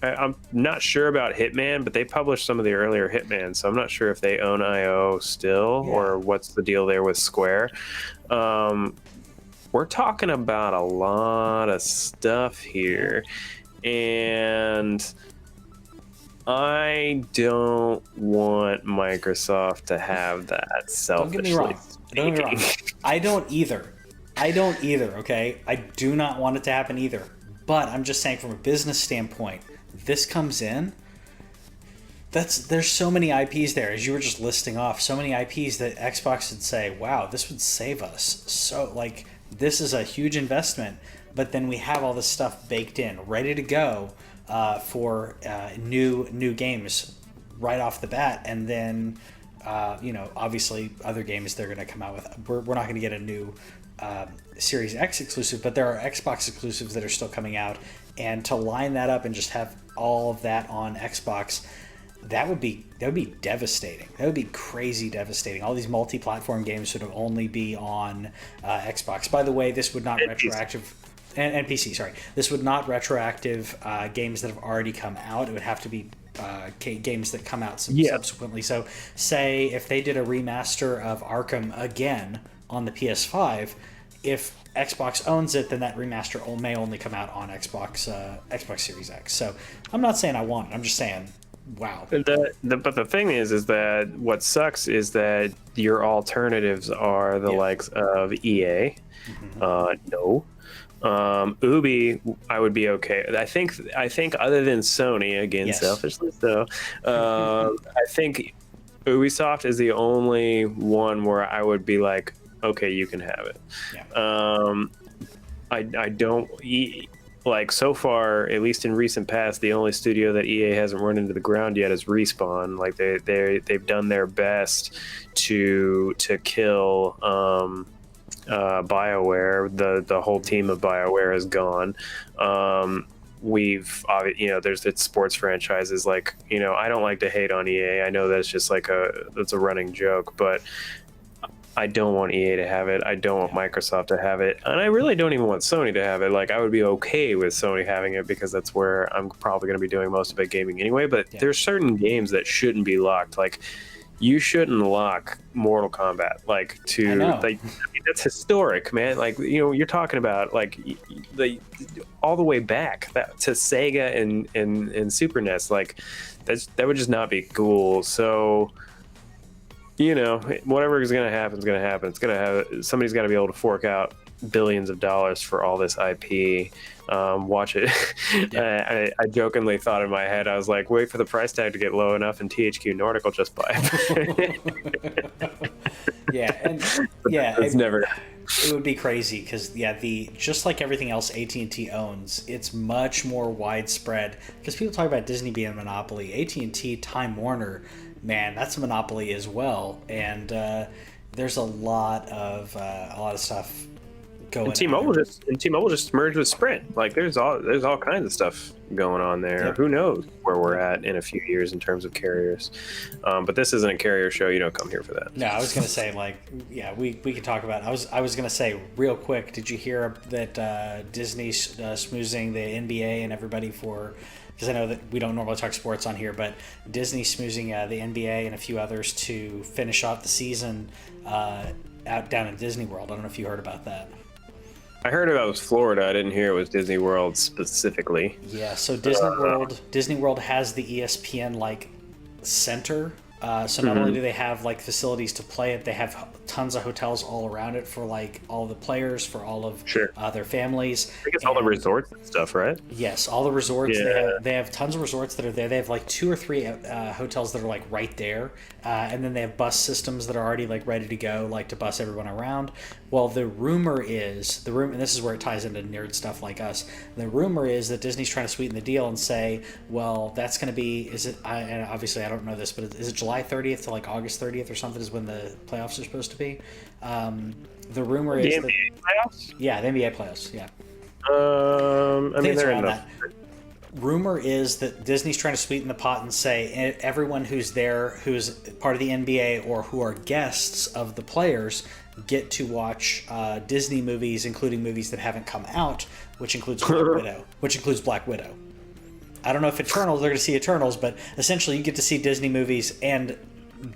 I'm not sure about Hitman, but they published some of the earlier Hitman, so I'm not sure if they own IO still or what's the deal there with Square. We're talking about a lot of stuff here. And I don't want Microsoft to have that selfishly. Don't get me wrong. I don't either, okay? I do not want it to happen either. But I'm just saying, from a business standpoint, this comes in. There's so many IPs there, as you were just listing off, so many IPs that Xbox would say, wow, this would save us. So, like, this is a huge investment. But then we have all this stuff baked in, ready to go for new games right off the bat. And then, obviously other games they're going to come out with. We're not going to get a new Series X exclusive, but there are Xbox exclusives that are still coming out. And to line that up and just have all of that on Xbox, that would be devastating. That would be crazy devastating. All these multi-platform games would only be on Xbox. By the way, this would not retroactive... And PC, sorry. This would not retroactive games that have already come out. It would have to be games that come out subsequently. So, say if they did a remaster of Arkham again on the PS5, if Xbox owns it, then that remaster may only come out on Xbox Series X. So, I'm not saying I want it. I'm just saying, wow. But the thing is that what sucks is that your alternatives are the likes of EA. No. Ubi, I would be okay. I think other than Sony, again, selfishly so, I think Ubisoft is the only one where I would be like, okay, you can have it. I don't like, so far, at least in recent past, the only studio that EA hasn't run into the ground yet is Respawn. Like they've done their best to kill BioWare. The whole team of BioWare is gone. There's its sports franchises. Like, I don't like to hate on EA. I know that's just like it's a running joke, but I don't want EA to have it. I don't want Microsoft to have it. And I really don't even want Sony to have it. Like, I would be okay with Sony having it because that's where I'm probably going to be doing most of my gaming anyway. But there's certain games that shouldn't be locked. Like, you shouldn't lock Mortal Kombat that's historic, man. Like, you're talking about like all the way back to Sega and Super NES. Like, that would just not be cool. So, whatever is going to happen is going to happen. Somebody's got to be able to fork out billions of dollars for all this IP. Watch it. I jokingly thought in my head, I was like, wait for the price tag to get low enough and THQ Nordic will just buy it. It's never. It would be crazy because just like everything else AT&T owns, it's much more widespread. Because people talk about Disney being a monopoly, AT&T, Time Warner, man, that's a monopoly as well. And there's a lot of stuff go. And T-Mobile just merged with Sprint. Like there's all kinds of stuff going on there. Yep. Who knows where we're at in a few years in terms of carriers? But this isn't a carrier show. You don't come here for that. No, I was gonna say we can talk about it. I was gonna say real quick. Did you hear that Disney's smoozing the NBA and everybody for? Because I know that we don't normally talk sports on here, but Disney's smoozing the NBA and a few others to finish off the season out down in Disney World. I don't know if you heard about that. I heard it was Florida. I didn't hear it was Disney World specifically. Yeah, so Disney World has the ESPN like center. So not only do they have like facilities to play it, they have tons of hotels all around it for like all the players, for all of their families. I guess all the resorts and stuff, right? Yes, all the resorts. Yeah. They have tons of resorts that are there. They have like 2 or 3 hotels that are like right there, and then they have bus systems that are already like ready to go, like to bus everyone around. Well, the rumor is and this is where it ties into nerd stuff like us. The rumor is that Disney's trying to sweeten the deal and say, well, that's going to be and obviously I don't know this, but is it July 30th to like August 30th or something is when the playoffs are supposed to be. The rumor is the NBA playoffs? Yeah, the NBA playoffs. Yeah. I mean, they're in that. Rumor is that Disney's trying to sweeten the pot and say everyone who's there, who's part of the NBA or who are guests of the players, get to watch Disney movies, including movies that haven't come out, which includes Black Widow. I don't know if Eternals, they're going to see Eternals, but essentially you get to see Disney movies and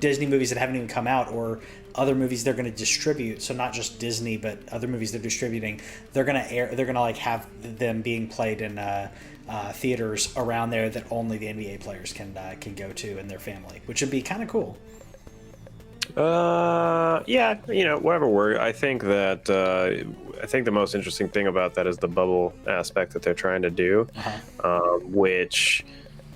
Disney movies that haven't even come out, or other movies they're going to distribute. So not just Disney, but other movies they're distributing. They're going to air. They're going to like have them being played in theaters around there that only the NBA players can go to and their family, which would be kind of cool. Yeah, whatever word. I think that I think the most interesting thing about that is the bubble aspect that they're trying to do, which.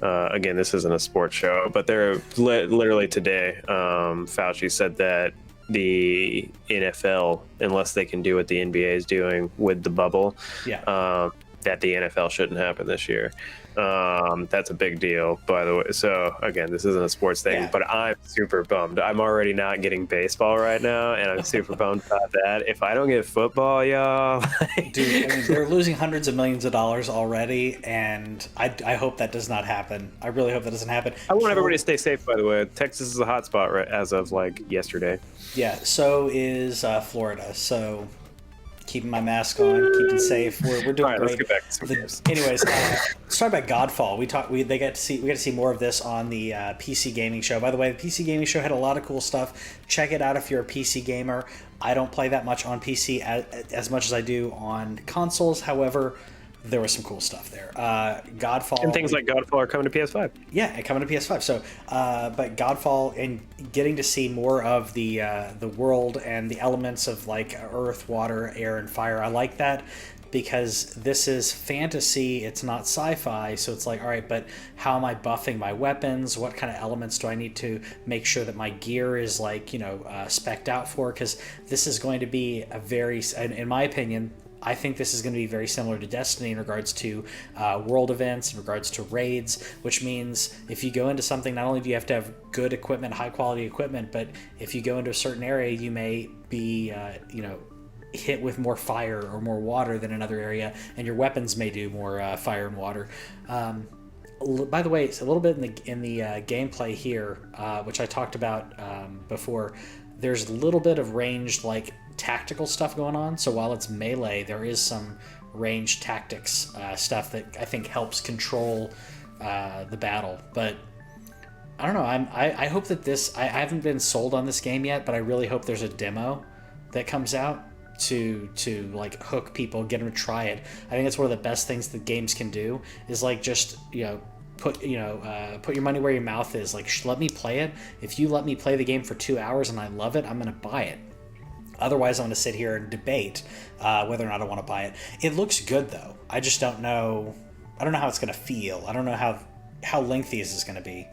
Again, this isn't a sports show, but they're literally today. Fauci said that the NFL, unless they can do what the NBA is doing with the bubble, that the NFL shouldn't happen this year. That's a big deal, by the way. So again, this isn't a sports thing, but I'm super bummed. I'm already not getting baseball right now, and I'm super bummed about that. If I don't get football, y'all, dude, I mean, they're losing hundreds of millions of dollars already, and I hope that does not happen. I really hope that doesn't happen. I want everybody to stay safe, by the way. Texas is a hot spot right as of like yesterday. Yeah, so is Florida. So keeping my mask on, keeping safe. We're doing great. Let's get back to some games. Anyways, let's talk about Godfall. We got to see more of this on the PC gaming show. By the way, the PC gaming show had a lot of cool stuff. Check it out if you're a PC gamer. I don't play that much on PC as much as I do on consoles. However, there was some cool stuff there. Godfall and things like Godfall are coming to PS5. Yeah, coming to PS5. So, but Godfall and getting to see more of the world and the elements of like earth, water, air, and fire. I like that because this is fantasy. It's not sci-fi. So it's like, all right, but how am I buffing my weapons? What kind of elements do I need to make sure that my gear is like, spec'd out for? Because this is going to be a very, in my opinion, I think this is going to be very similar to Destiny in regards to world events, in regards to raids, which means if you go into something, not only do you have to have good equipment, high quality equipment, but if you go into a certain area, you may be, hit with more fire or more water than another area, and your weapons may do more fire and water. By the way, it's a little bit in the gameplay here, which I talked about before. There's a little bit of ranged, like, tactical stuff going on. So while it's melee, there is some ranged tactics stuff that I think helps control the battle. But I don't know. I hope that I haven't been sold on this game yet, but I really hope there's a demo that comes out to like hook people, get them to try it. I think that's one of the best things that games can do is like just put your money where your mouth is. Like, let me play it. If you let me play the game for 2 hours and I love it, I'm gonna buy it. Otherwise, I'm going to sit here and debate whether or not I want to buy it. It looks good, though. I just don't know. I don't know how it's going to feel. I don't know how lengthy is this going to be.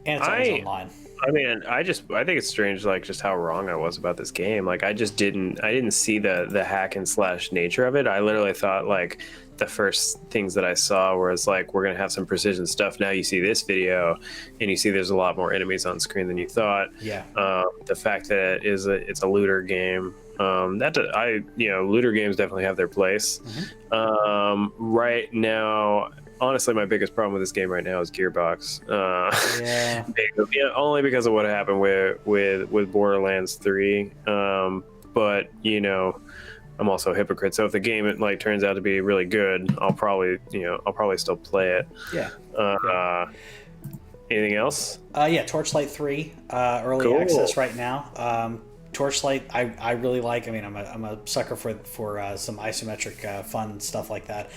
And it's always online. I mean, I think it's strange, like, just how wrong I was about this game. Like, I didn't see the hack and slash nature of it. I literally thought, like, the first things that I saw, where it's like, we're gonna have some precision stuff. Now you see this video, and you see there's a lot more enemies on screen than you thought. Yeah. The fact that it's a looter game, looter games definitely have their place. Right now, honestly, my biggest problem with this game right now is Gearbox. Only because of what happened with Borderlands 3. But I'm also a hypocrite. So if the game turns out to be really good, I'll probably still play it. Yeah. Anything else? Torchlight 3 early access right now. Torchlight, I really like. I mean, I'm a sucker for some isometric fun stuff like that.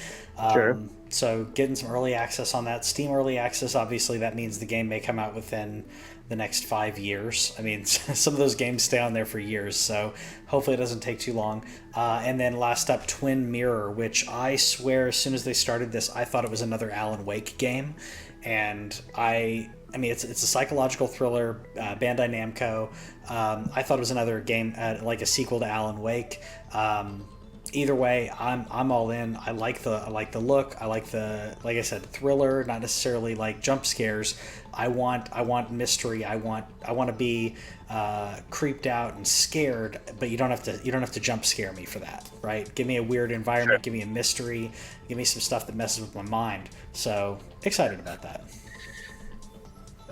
Sure. So getting some early access on that. Steam early access, obviously that means the game may come out within the next 5 years. I mean, some of those games stay on there for years, so hopefully it doesn't take too long. And then last up, Twin Mirror, which I swear as soon as they started this, I thought it was another Alan Wake game. And I mean, it's a psychological thriller, Bandai Namco. I thought it was another game, like a sequel to Alan Wake. Either way, I'm all in. I like the look. I like like I said, thriller, not necessarily like jump scares. I want mystery. I want to be creeped out and scared, but you don't have to jump scare me for that, right? Give me a weird environment. Sure. Give me a mystery. Give me some stuff that messes with my mind. So excited about that.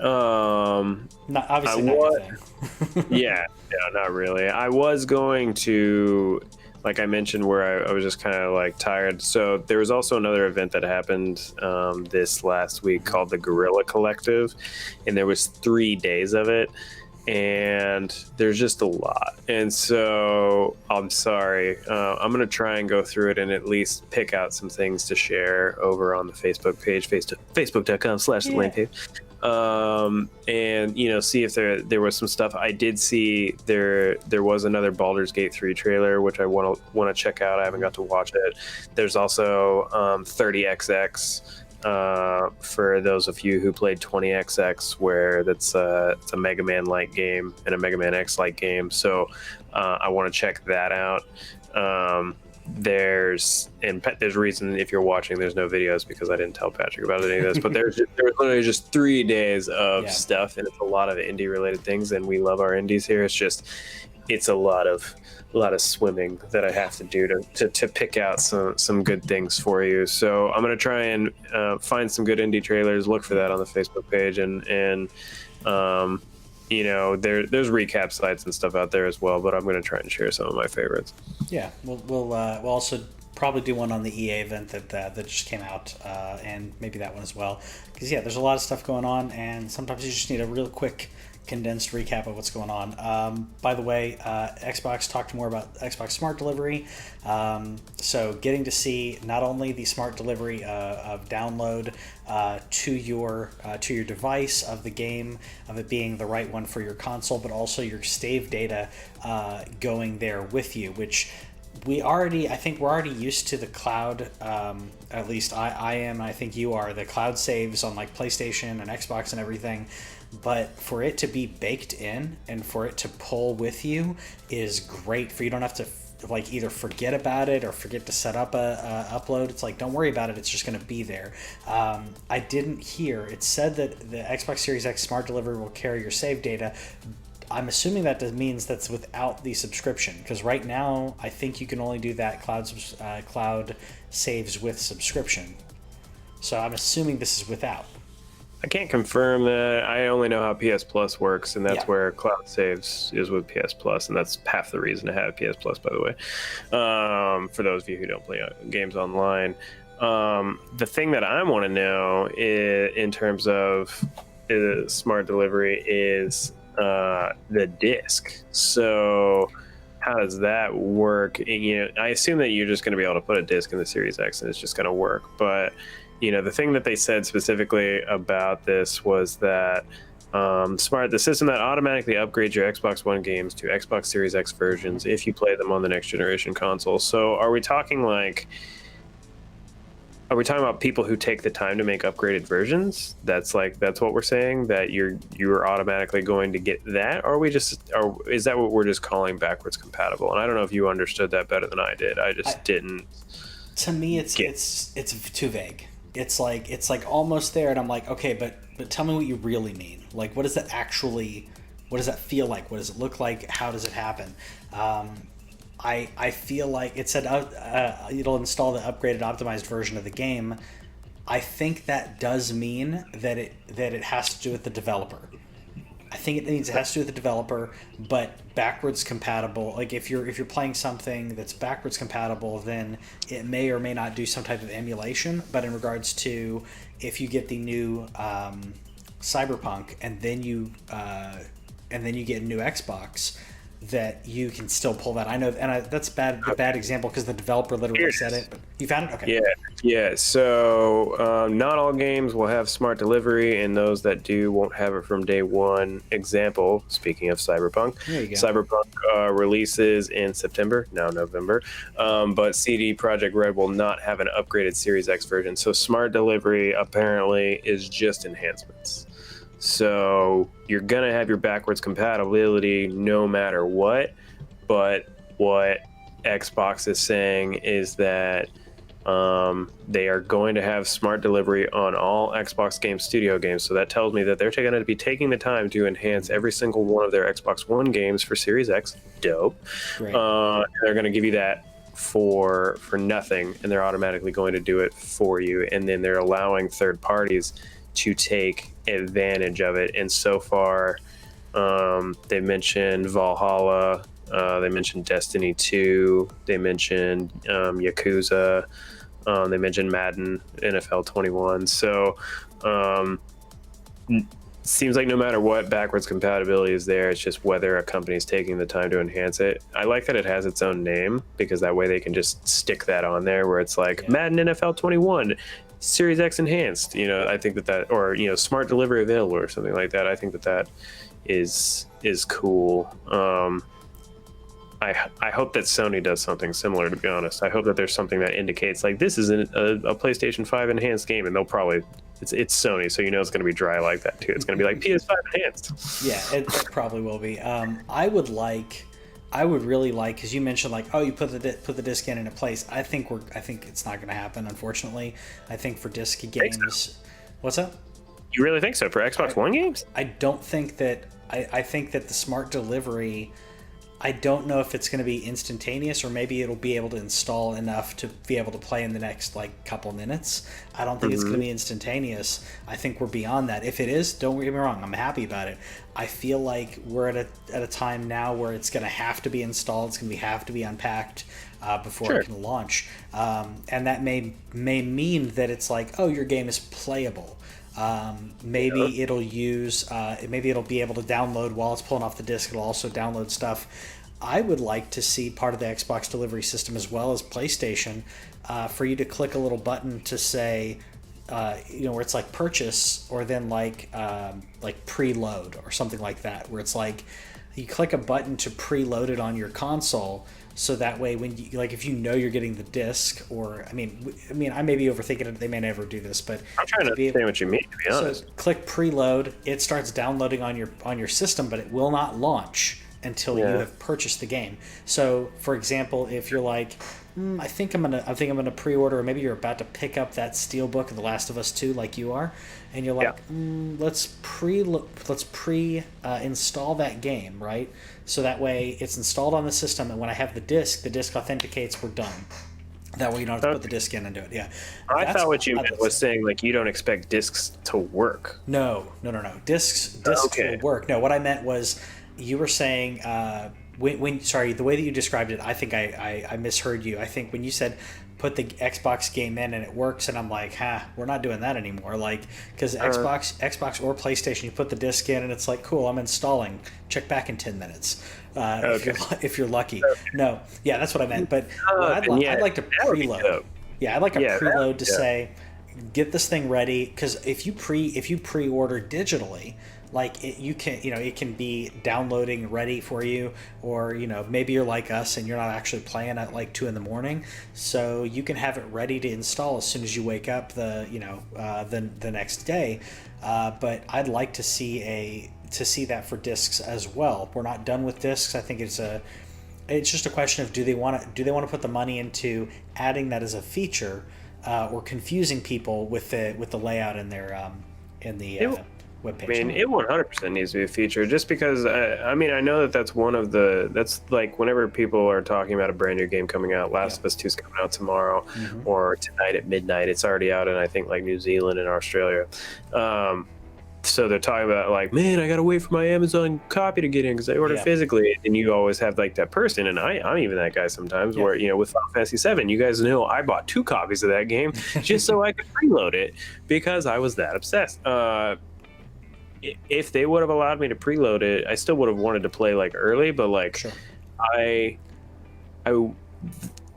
Not obviously not your thing. Yeah, not really. I was going to, like I mentioned, where I was just kind of like tired. So there was also another event that happened this last week called the Guerrilla Collective, and there was 3 days of it, and there's just a lot. And so I'm sorry. I'm going to try and go through it and at least pick out some things to share over on the Facebook page, facebook.com/TheLanCave. And see if there was some stuff. I did see there was another Baldur's Gate 3 trailer, which I want to check out. I haven't got to watch it. There's also 30XX for those of you who played 20XX, where it's a Mega Man like game and a Mega Man X like game. So I want to check that out. There's a reason, if you're watching, there's no videos, because I didn't tell Patrick about any of this, but there was literally just 3 days of stuff, and it's a lot of indie related things, and we love our indies here. It's a lot of swimming that I have to do to pick out some good things for you. So I'm going to try and find some good indie trailers, look for that on the Facebook page, and there's recap sites and stuff out there as well, but I'm going to try and share some of my favorites. Yeah, we'll also probably do one on the EA event that just came out, and maybe that one as well. Because there's a lot of stuff going on, and sometimes you just need a real quick condensed recap of what's going on. By the way, Xbox talked more about Xbox Smart Delivery. So getting to see not only the smart delivery of download to your device of the game, of it being the right one for your console, but also your save data going there with you, which I think we're already used to the cloud. At least I am. I think you are. The cloud saves on like PlayStation and Xbox and everything. But for it to be baked in and for it to pull with you is great. You don't have to either forget about it or forget to set up a upload. It's like, don't worry about it. It's just going to be there. I didn't hear. It said that the Xbox Series X Smart Delivery will carry your save data. I'm assuming that means that's without the subscription, because right now I think you can only do that cloud saves with subscription. So I'm assuming this is without. I can't confirm that. I only know how PS Plus works, and that's where cloud saves is with PS Plus, and that's half the reason to have PS Plus, by the way. For those of you who don't play games online, the thing that I want to know in terms of smart delivery is the disc. So how does that work? And, I assume that you're just going to be able to put a disc in the Series X and it's just going to work, but the thing that they said specifically about this was that the system that automatically upgrades your Xbox One games to Xbox Series X versions if you play them on the next generation console. So are we talking about people who take the time to make upgraded versions? That's what we're saying, that you're automatically going to get that, or is that what we're just calling backwards compatible? And I don't know if you understood that better than I did. I just didn't. To me, it's too vague. It's like almost there, and I'm like, okay, but tell me what you really mean. Like, what does that actually? What does that feel like? What does it look like? How does it happen? I feel like it said it'll install the upgraded, optimized version of the game. I think that does mean that it has to do with the developer. I think it means it has to do with the developer, but backwards compatible. Like if you're playing something that's backwards compatible, then it may or may not do some type of emulation. But in regards to if you get the new Cyberpunk and then you get a new Xbox, that you can still pull that. I know, and that's a bad example because the developer literally said it. But you found it? Okay. Yeah. So not all games will have smart delivery, and those that do won't have it from day one. Example, speaking of Cyberpunk, There you go. Cyberpunk releases in September, now November, but CD Projekt Red will not have an upgraded Series X version. So smart delivery apparently is just enhancements. So you're going to have your backwards compatibility no matter what. But what Xbox is saying is that they are going to have smart delivery on all Xbox Game Studio games. So that tells me that they're going to be taking the time to enhance every single one of their Xbox One games for Series X. Dope. Great. They're going to give you that for nothing, and they're automatically going to do it for you. And then they're allowing third parties to take advantage of it. And so far, they mentioned Valhalla, they mentioned Destiny 2, they mentioned Yakuza, they mentioned Madden, NFL 21. So seems like no matter what, backwards compatibility is there. It's just whether a company is taking the time to enhance it. I like that it has its own name, because that way they can just stick that on there where it's like Madden NFL 21 Series X enhanced. I think that or smart delivery available or something like that. I think that is cool. I hope that Sony does something similar, to be honest. I hope that there's something that indicates like this is a PlayStation 5 enhanced game, and they'll probably it's Sony, so it's going to be dry like that too. It's going to be like PS5 enhanced. Yeah, it probably will be. I would really like, because you mentioned like, oh, you put the disc in and it plays. I think it's not going to happen, unfortunately. I think for disc games, what's up? You really think so for Xbox One games? I don't think that. I think that the smart delivery, I don't know if it's going to be instantaneous, or maybe it'll be able to install enough to be able to play in the next like couple minutes. I don't think it's going to be instantaneous. I think we're beyond that. If it is, don't get me wrong, I'm happy about it. I feel like we're at a time now where it's going to have to be installed. It's going to have to be unpacked before it can launch, and that may mean that it's like, oh, your game is playable. Maybe it'll use. Maybe it'll be able to download while it's pulling off the disc. It'll also download stuff. I would like to see part of the Xbox delivery system, as well as PlayStation, for you to click a little button to say, where it's like purchase, or then like preload or something like that, where it's like you click a button to preload it on your console. So that way, when you if you're getting the disc, or I mean, I may be overthinking it. They may never do this, but I'm trying to understand what you mean, to be honest. So click preload. It starts downloading on your system, but it will not launch until you have purchased the game. So, for example, if you're like, I think I'm gonna pre-order, or maybe you're about to pick up that Steelbook of The Last of Us 2, like you are, and you're like, let's install that game, right? So that way it's installed on the system, and when I have the disc authenticates we're done. That way you don't have to put the disc in and do it. Yeah. I thought what you meant was saying like you don't expect discs to work. No. Discs will work. No, what I meant was you were saying the way that you described it, I think I misheard you. I think when you said put the Xbox game in and it works, and I'm like, we're not doing that anymore. Like, because Xbox or PlayStation, you put the disc in and it's like, cool, I'm installing. Check back in 10 minutes. If you're lucky. Okay. No, yeah, that's what I meant. But I'd like to preload. Yeah, I'd like a preload to say, get this thing ready, because if you pre-order digitally, like it can be downloading ready for you, or maybe you're like us and you're not actually playing at like 2 a.m, so you can have it ready to install as soon as you wake up the next day. But I'd like to see that for discs as well. We're not done with discs. I think it's it's just a question of do they want to put the money into adding that as a feature, or confusing people with the layout in their web page. I mean, it 100% needs to be a feature, just because, I mean, I know that's one of that's like whenever people are talking about a brand new game coming out, Last of Us 2 is coming out tomorrow, or tonight at midnight. It's already out in, I think, like New Zealand and Australia. So they're talking about like, man, I gotta wait for my Amazon copy to get in because I order physically, and you always have like that person, and I'm even that guy sometimes where, you know, with Final Fantasy 7, you guys know I bought 2 copies of that game just so I could preload it because I was that obsessed. If they would have allowed me to preload it, I still would have wanted to play like early, but like I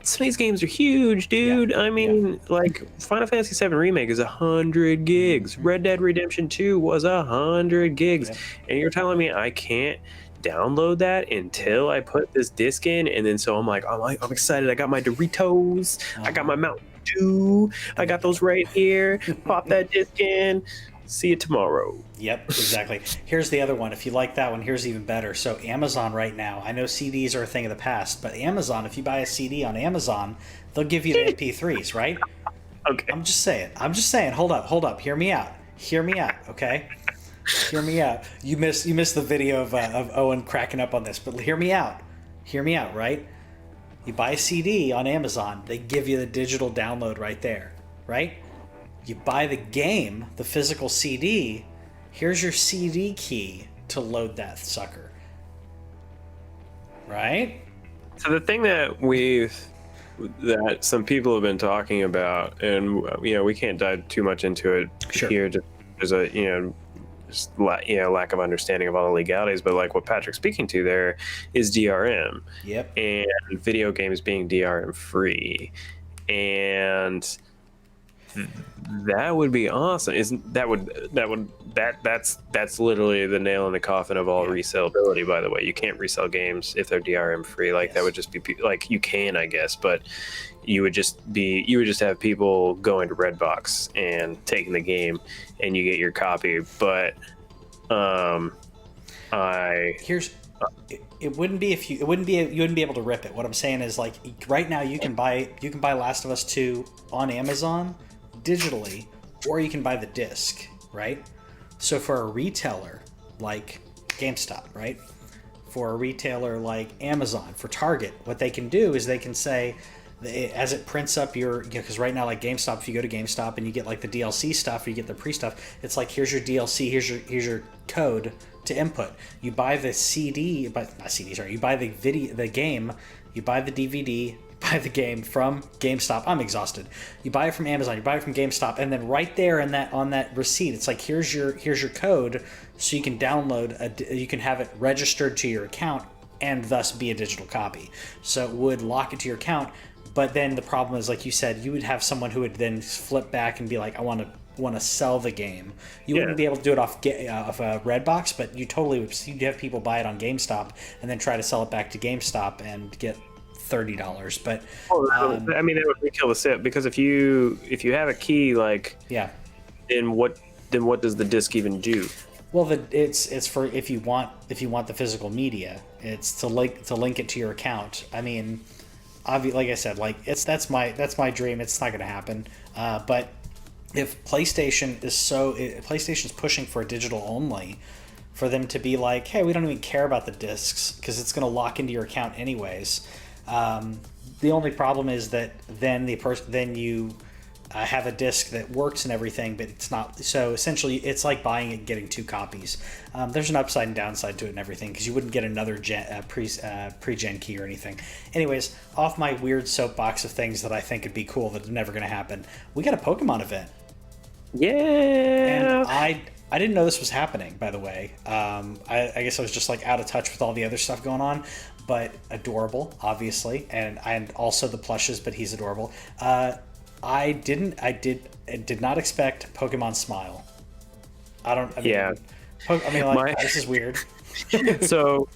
some of these games are huge, dude. I mean, like Final Fantasy 7 Remake is 100 gigs. Red Dead Redemption 2 was 100 gigs. And you're telling me I can't download that until I put this disc in? And then so I'm excited. I got my Doritos. I got my Mountain Dew. I got those right here. Pop that disc in. See you tomorrow. Yep, exactly. Here's the other one. If you like that one, here's even better. So Amazon right now, I know CDs are a thing of the past, but Amazon, if you buy a CD on Amazon, they'll give you the MP3s, right? Okay. I'm just saying. Hold up. Hear me out. Okay? Hear me out. You missed the video of Owen cracking up on this, but hear me out, right? You buy a CD on Amazon, they give you the digital download right there, right? You buy the game, the physical CD, here's your CD key to load that sucker. Right? So the thing that some people have been talking about, and you know, we can't dive too much into it here, just there's a lack of understanding of all the legalities, but like what Patrick's speaking to there is DRM. Yep. And video games being DRM free. And that would be awesome. That's literally the nail in the coffin of all resellability, by the way. You can't resell games if they're DRM free. Like that would just be like, you can, I guess, but you would just have people going to Redbox and taking the game and you get your copy. But you wouldn't be able to rip it. What I'm saying is, like, right now you can buy Last of Us 2 on Amazon digitally, or you can buy the disc, right? So for a retailer like GameStop, right? For a retailer like Amazon, for Target, what they can do is they can say, as it prints up because right now, like GameStop, if you go to GameStop and you get like the DLC stuff or you get the pre-stuff, it's like, here's your DLC, here's your code to input. You buy the CD, but not CD, sorry. You buy the game, you buy the DVD, buy the game from GameStop. I'm exhausted. You buy it from Amazon, you buy it from GameStop, and then right there on that receipt, it's like, here's your code, so you can download you can have it registered to your account and thus be a digital copy. So it would lock it to your account. But then the problem is, like you said, you would have someone who would then flip back and be like, I want to sell the game. You wouldn't be able to do it off Redbox, but you'd have people buy it on GameStop and then try to sell it back to GameStop and get $30. But I mean, that would kill the sale, because if you have a key, like, then what does the disc even do? Well, it's for if you want the physical media, it's to link it to your account. I mean, like I said, like that's my dream. It's not going to happen. But if PlayStation's pushing for a digital only, for them to be like, hey, we don't even care about the discs because it's going to lock into your account anyways. The only problem is that then you have a disc that works and everything, but it's not. So essentially, it's like buying it and getting 2 copies. There's an upside and downside to it and everything, because you wouldn't get another pre-gen key or anything. Anyways, off my weird soapbox of things that I think would be cool that are never going to happen, we got a Pokemon event. Yeah. And I didn't know this was happening, by the way. I guess I was just like out of touch with all the other stuff going on, but adorable, obviously, and also the plushes, but he's adorable. I did not expect Pokemon Smile. This is weird. So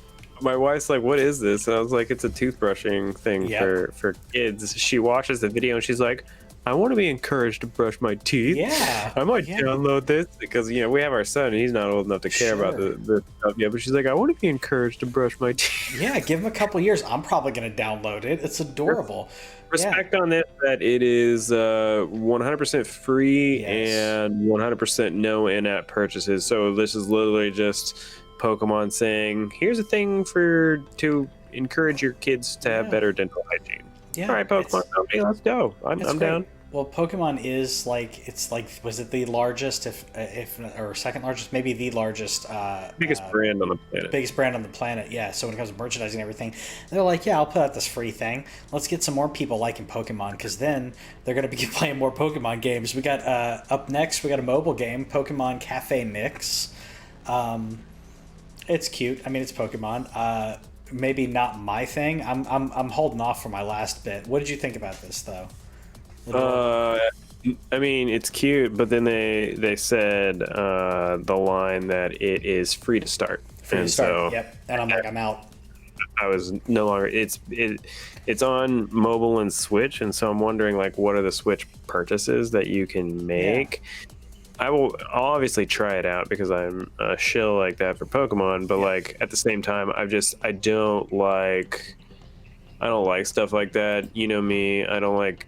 my wife's like, what is this? And I was like, it's a toothbrushing thing for kids. She watches the video and she's like, I want to be encouraged to brush my teeth. Yeah, I might download this because we have our son and he's not old enough to care about the stuff yet. But she's like, I want to be encouraged to brush my teeth. Yeah, give him a couple years. I'm probably going to download it. It's adorable. Respect on this that it is 100% free and 100% no in-app purchases. So this is literally just Pokemon saying, here's a thing to encourage your kids to have better dental hygiene. Yeah, all right, Pokemon Company, let's go. I'm down. Well, Pokemon is was it the largest, or second largest, maybe the largest, biggest brand on the planet. Biggest brand on the planet, yeah. So when it comes to merchandising and everything, they're like, yeah, I'll put out this free thing. Let's get some more people liking Pokemon, because then they're going to be playing more Pokemon games. We got up next, we got a mobile game, Pokemon Cafe Mix. It's cute. I mean, it's Pokemon. Maybe not my thing. I'm holding off for my last bit. What did you think about this, though? I mean, it's cute, but then they said the line that it is free to start. Free to start. So, yep. And I'm like, I'm out. I was no longer. It's on mobile and Switch, and so I'm wondering, like, what are the Switch purchases that you can make? Yeah. I'll obviously try it out because I'm a shill like that for Pokemon, but like at the same time, I don't like stuff like that. You know me. I played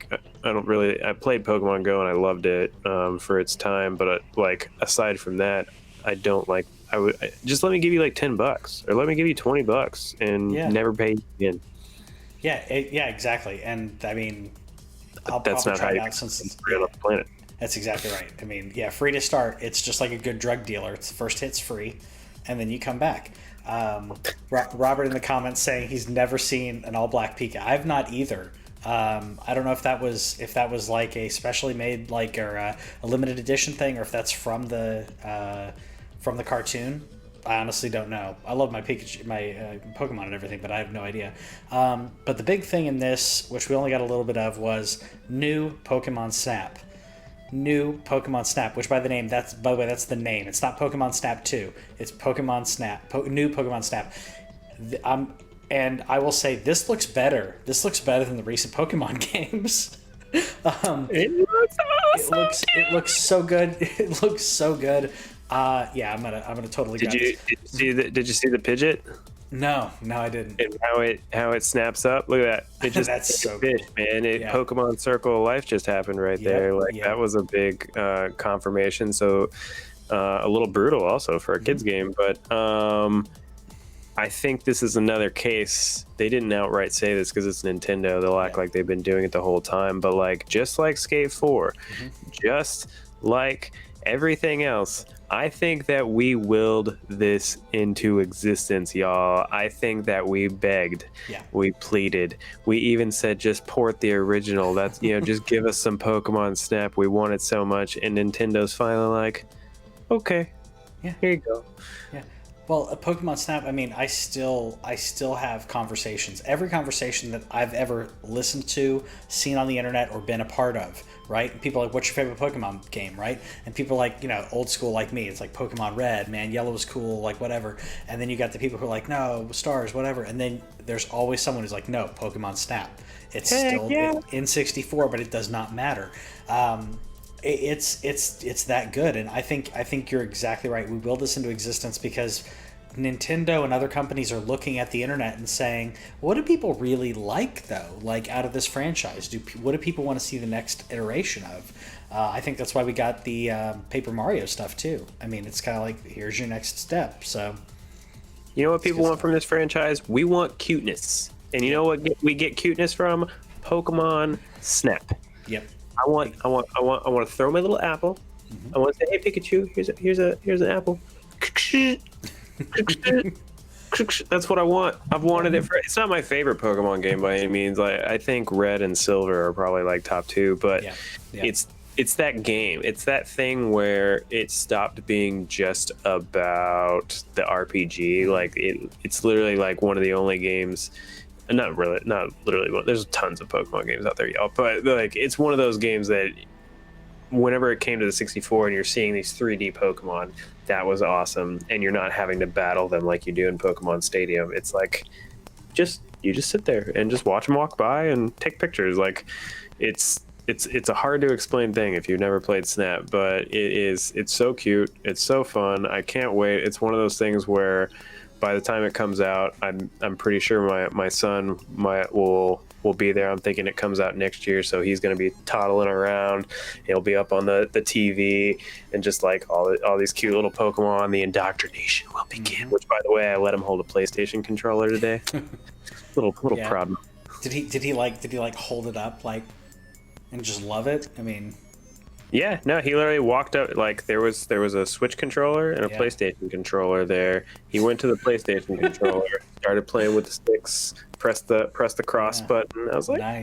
Pokemon Go and I loved it for its time, but like aside from that, I don't like. Just let me give you like $10 or let me give you $20 and never pay again. Yeah, exactly. And I mean, that's not how you on the planet. That's exactly right. I mean, free to start. It's just like a good drug dealer. It's the first hit's free, and then you come back. Robert in the comments saying he's never seen an all black Pika. I've not either. I don't know if that was like a specially made or a limited edition thing, or if that's from the cartoon. I honestly don't know. I love my Pikachu, my Pokemon and everything, but I have no idea. But the big thing in this, which we only got a little bit of, was new Pokemon Snap. New Pokemon Snap, which by the way, that's the name. It's not Pokemon Snap 2. It's Pokemon Snap. New Pokemon Snap. And I will say this looks better. This looks better than the recent Pokemon games. It looks awesome. It looks so good. It looks so good. I'm gonna totally. Did you see the Pidgeot? No, I didn't. And how it snaps up. Look at that. It just that's so fish, man. Pokemon Circle of Life just happened right there. That was a big confirmation. So a little brutal also for a kids game, but I think this is another case. They didn't outright say this because it's Nintendo. They'll act like they've been doing it the whole time, but like just like Skate 4, just like everything else, I think that we willed this into existence, y'all. I think that we begged, we pleaded, we even said just port the original. That's just give us some Pokemon Snap. We want it so much, and Nintendo's finally like, okay, here you go. Yeah. Well, a Pokemon Snap, I mean, I still have conversations. Every conversation that I've ever listened to, seen on the internet, or been a part of, right? And people are like, what's your favorite Pokemon game, right? And people are like, old school like me. It's like Pokemon Red, man, Yellow was cool, like whatever. And then you got the people who are like, no, Stars, whatever. And then there's always someone who's like, no, Pokemon Snap. It's still in 64, but it does not matter. It's that good, and I think you're exactly right. We willed this into existence because Nintendo and other companies are looking at the internet and saying, what do people really like, though, like out of this franchise? What do people want to see the next iteration of? I think that's why we got the Paper Mario stuff too. I mean, it's kind of like, here's your next step. So you know what people want from this franchise? We want cuteness, and you know what we get cuteness from? Pokemon Snap. Yep. I want to throw my little apple. I want to say, hey Pikachu, here's an apple. That's what I want. I've wanted it for. It's not my favorite Pokemon game by any means. Like, I think Red and Silver are probably like top 2, but it's that game. It's that thing where it stopped being just about the RPG. Like it's literally like one of the only games. Not literally. There's tons of Pokemon games out there, y'all. But like, it's one of those games that, whenever it came to the 64 and you're seeing these 3D Pokemon, that was awesome. And you're not having to battle them like you do in Pokemon Stadium. It's like, you just sit there and just watch them walk by and take pictures. Like, it's it's a hard to explain thing if you've never played Snap, but it's so cute, it's so fun. I can't wait. It's one of those things where by the time it comes out, I'm pretty sure my son will be there. I'm thinking it comes out next year, so he's going to be toddling around. He'll be up on the TV, and just like all these cute little Pokemon. The indoctrination will begin. Which, by the way, I let him hold a PlayStation controller today. little Yeah. problem. Did he like hold it up like and just love it? I mean, Yeah, no, he literally walked up. Like there was a Switch controller and a Yeah. PlayStation controller there. He went to the PlayStation controller, started playing with the sticks, pressed the cross button. I was like,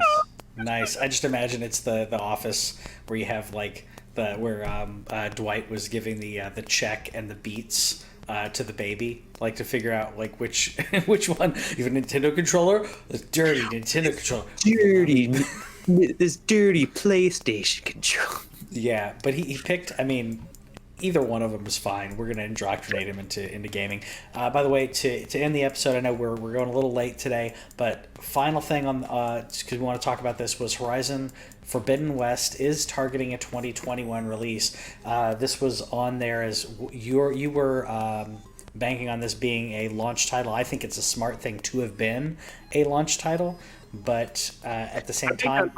nice. I just imagine it's the office where you have like where Dwight was giving the check and the beats to the baby, like to figure out like which which one. You have a Nintendo controller, the dirty Nintendo controller, this dirty PlayStation controller. Yeah, but he picked. I mean, either one of them is fine. We're gonna indoctrinate him into gaming. By the way, to end the episode, I know we're going a little late today, but final thing on because we want to talk about this was Horizon Forbidden West is targeting a 2021 release. This was on there as you were banking on this being a launch title. I think it's a smart thing to have been a launch title, but at the same time.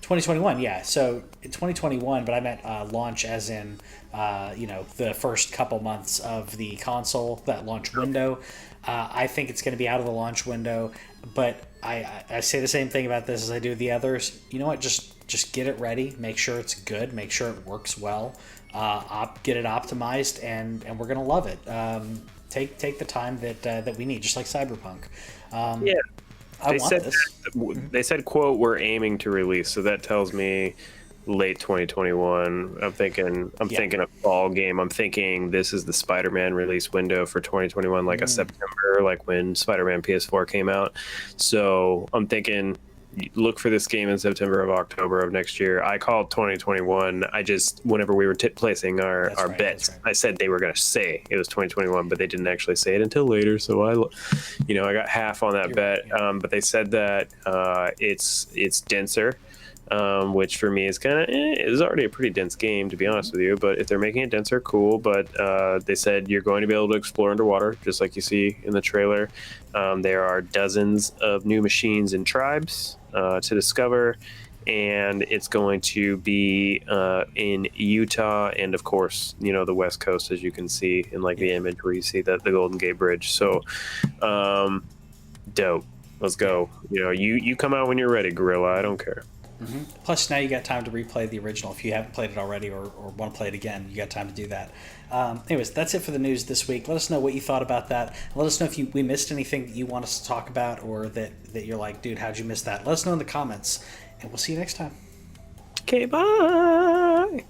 2021, yeah. So 2021, but I meant launch as in, the first couple months of the console, that launch window. I think it's going to be out of the launch window, but I say the same thing about this as I do the others. You know what? Just get it ready. Make sure it's good. Make sure it works well. Get it optimized, and we're going to love it. Take the time that we need, just like Cyberpunk. Yeah. This. They said, quote, we're aiming to release. So that tells me late 2021. I'm thinking a fall game. I'm thinking this is the Spider-Man release window for 2021, like a September, like when Spider-Man PS4 came out. So I'm thinking look for this game in September of October of next year. I called 2021. Whenever we were placing our bets, I said they were going to say it was 2021, but they didn't actually say it until later. So I got half on that bet. But they said that it's denser, which for me is kind of is already a pretty dense game, to be honest with you. But if they're making it denser, cool. But they said you're going to be able to explore underwater, just like you see in the trailer. There are dozens of new machines and tribes to discover, and it's going to be in Utah and, of course, the West Coast, as you can see in the image where you see the Golden Gate Bridge. So, dope. Let's go. You come out when you're ready, Gorilla. I don't care. Mm-hmm. Plus, now you got time to replay the original. If you haven't played it already or want to play it again, you got time to do that. Anyways, that's it for the news this week. Let us know what you thought about that. Let us know if we missed anything that you want us to talk about, or that you're like, dude, how'd you miss that? Let us know in the comments, and we'll see you next time. Okay, bye.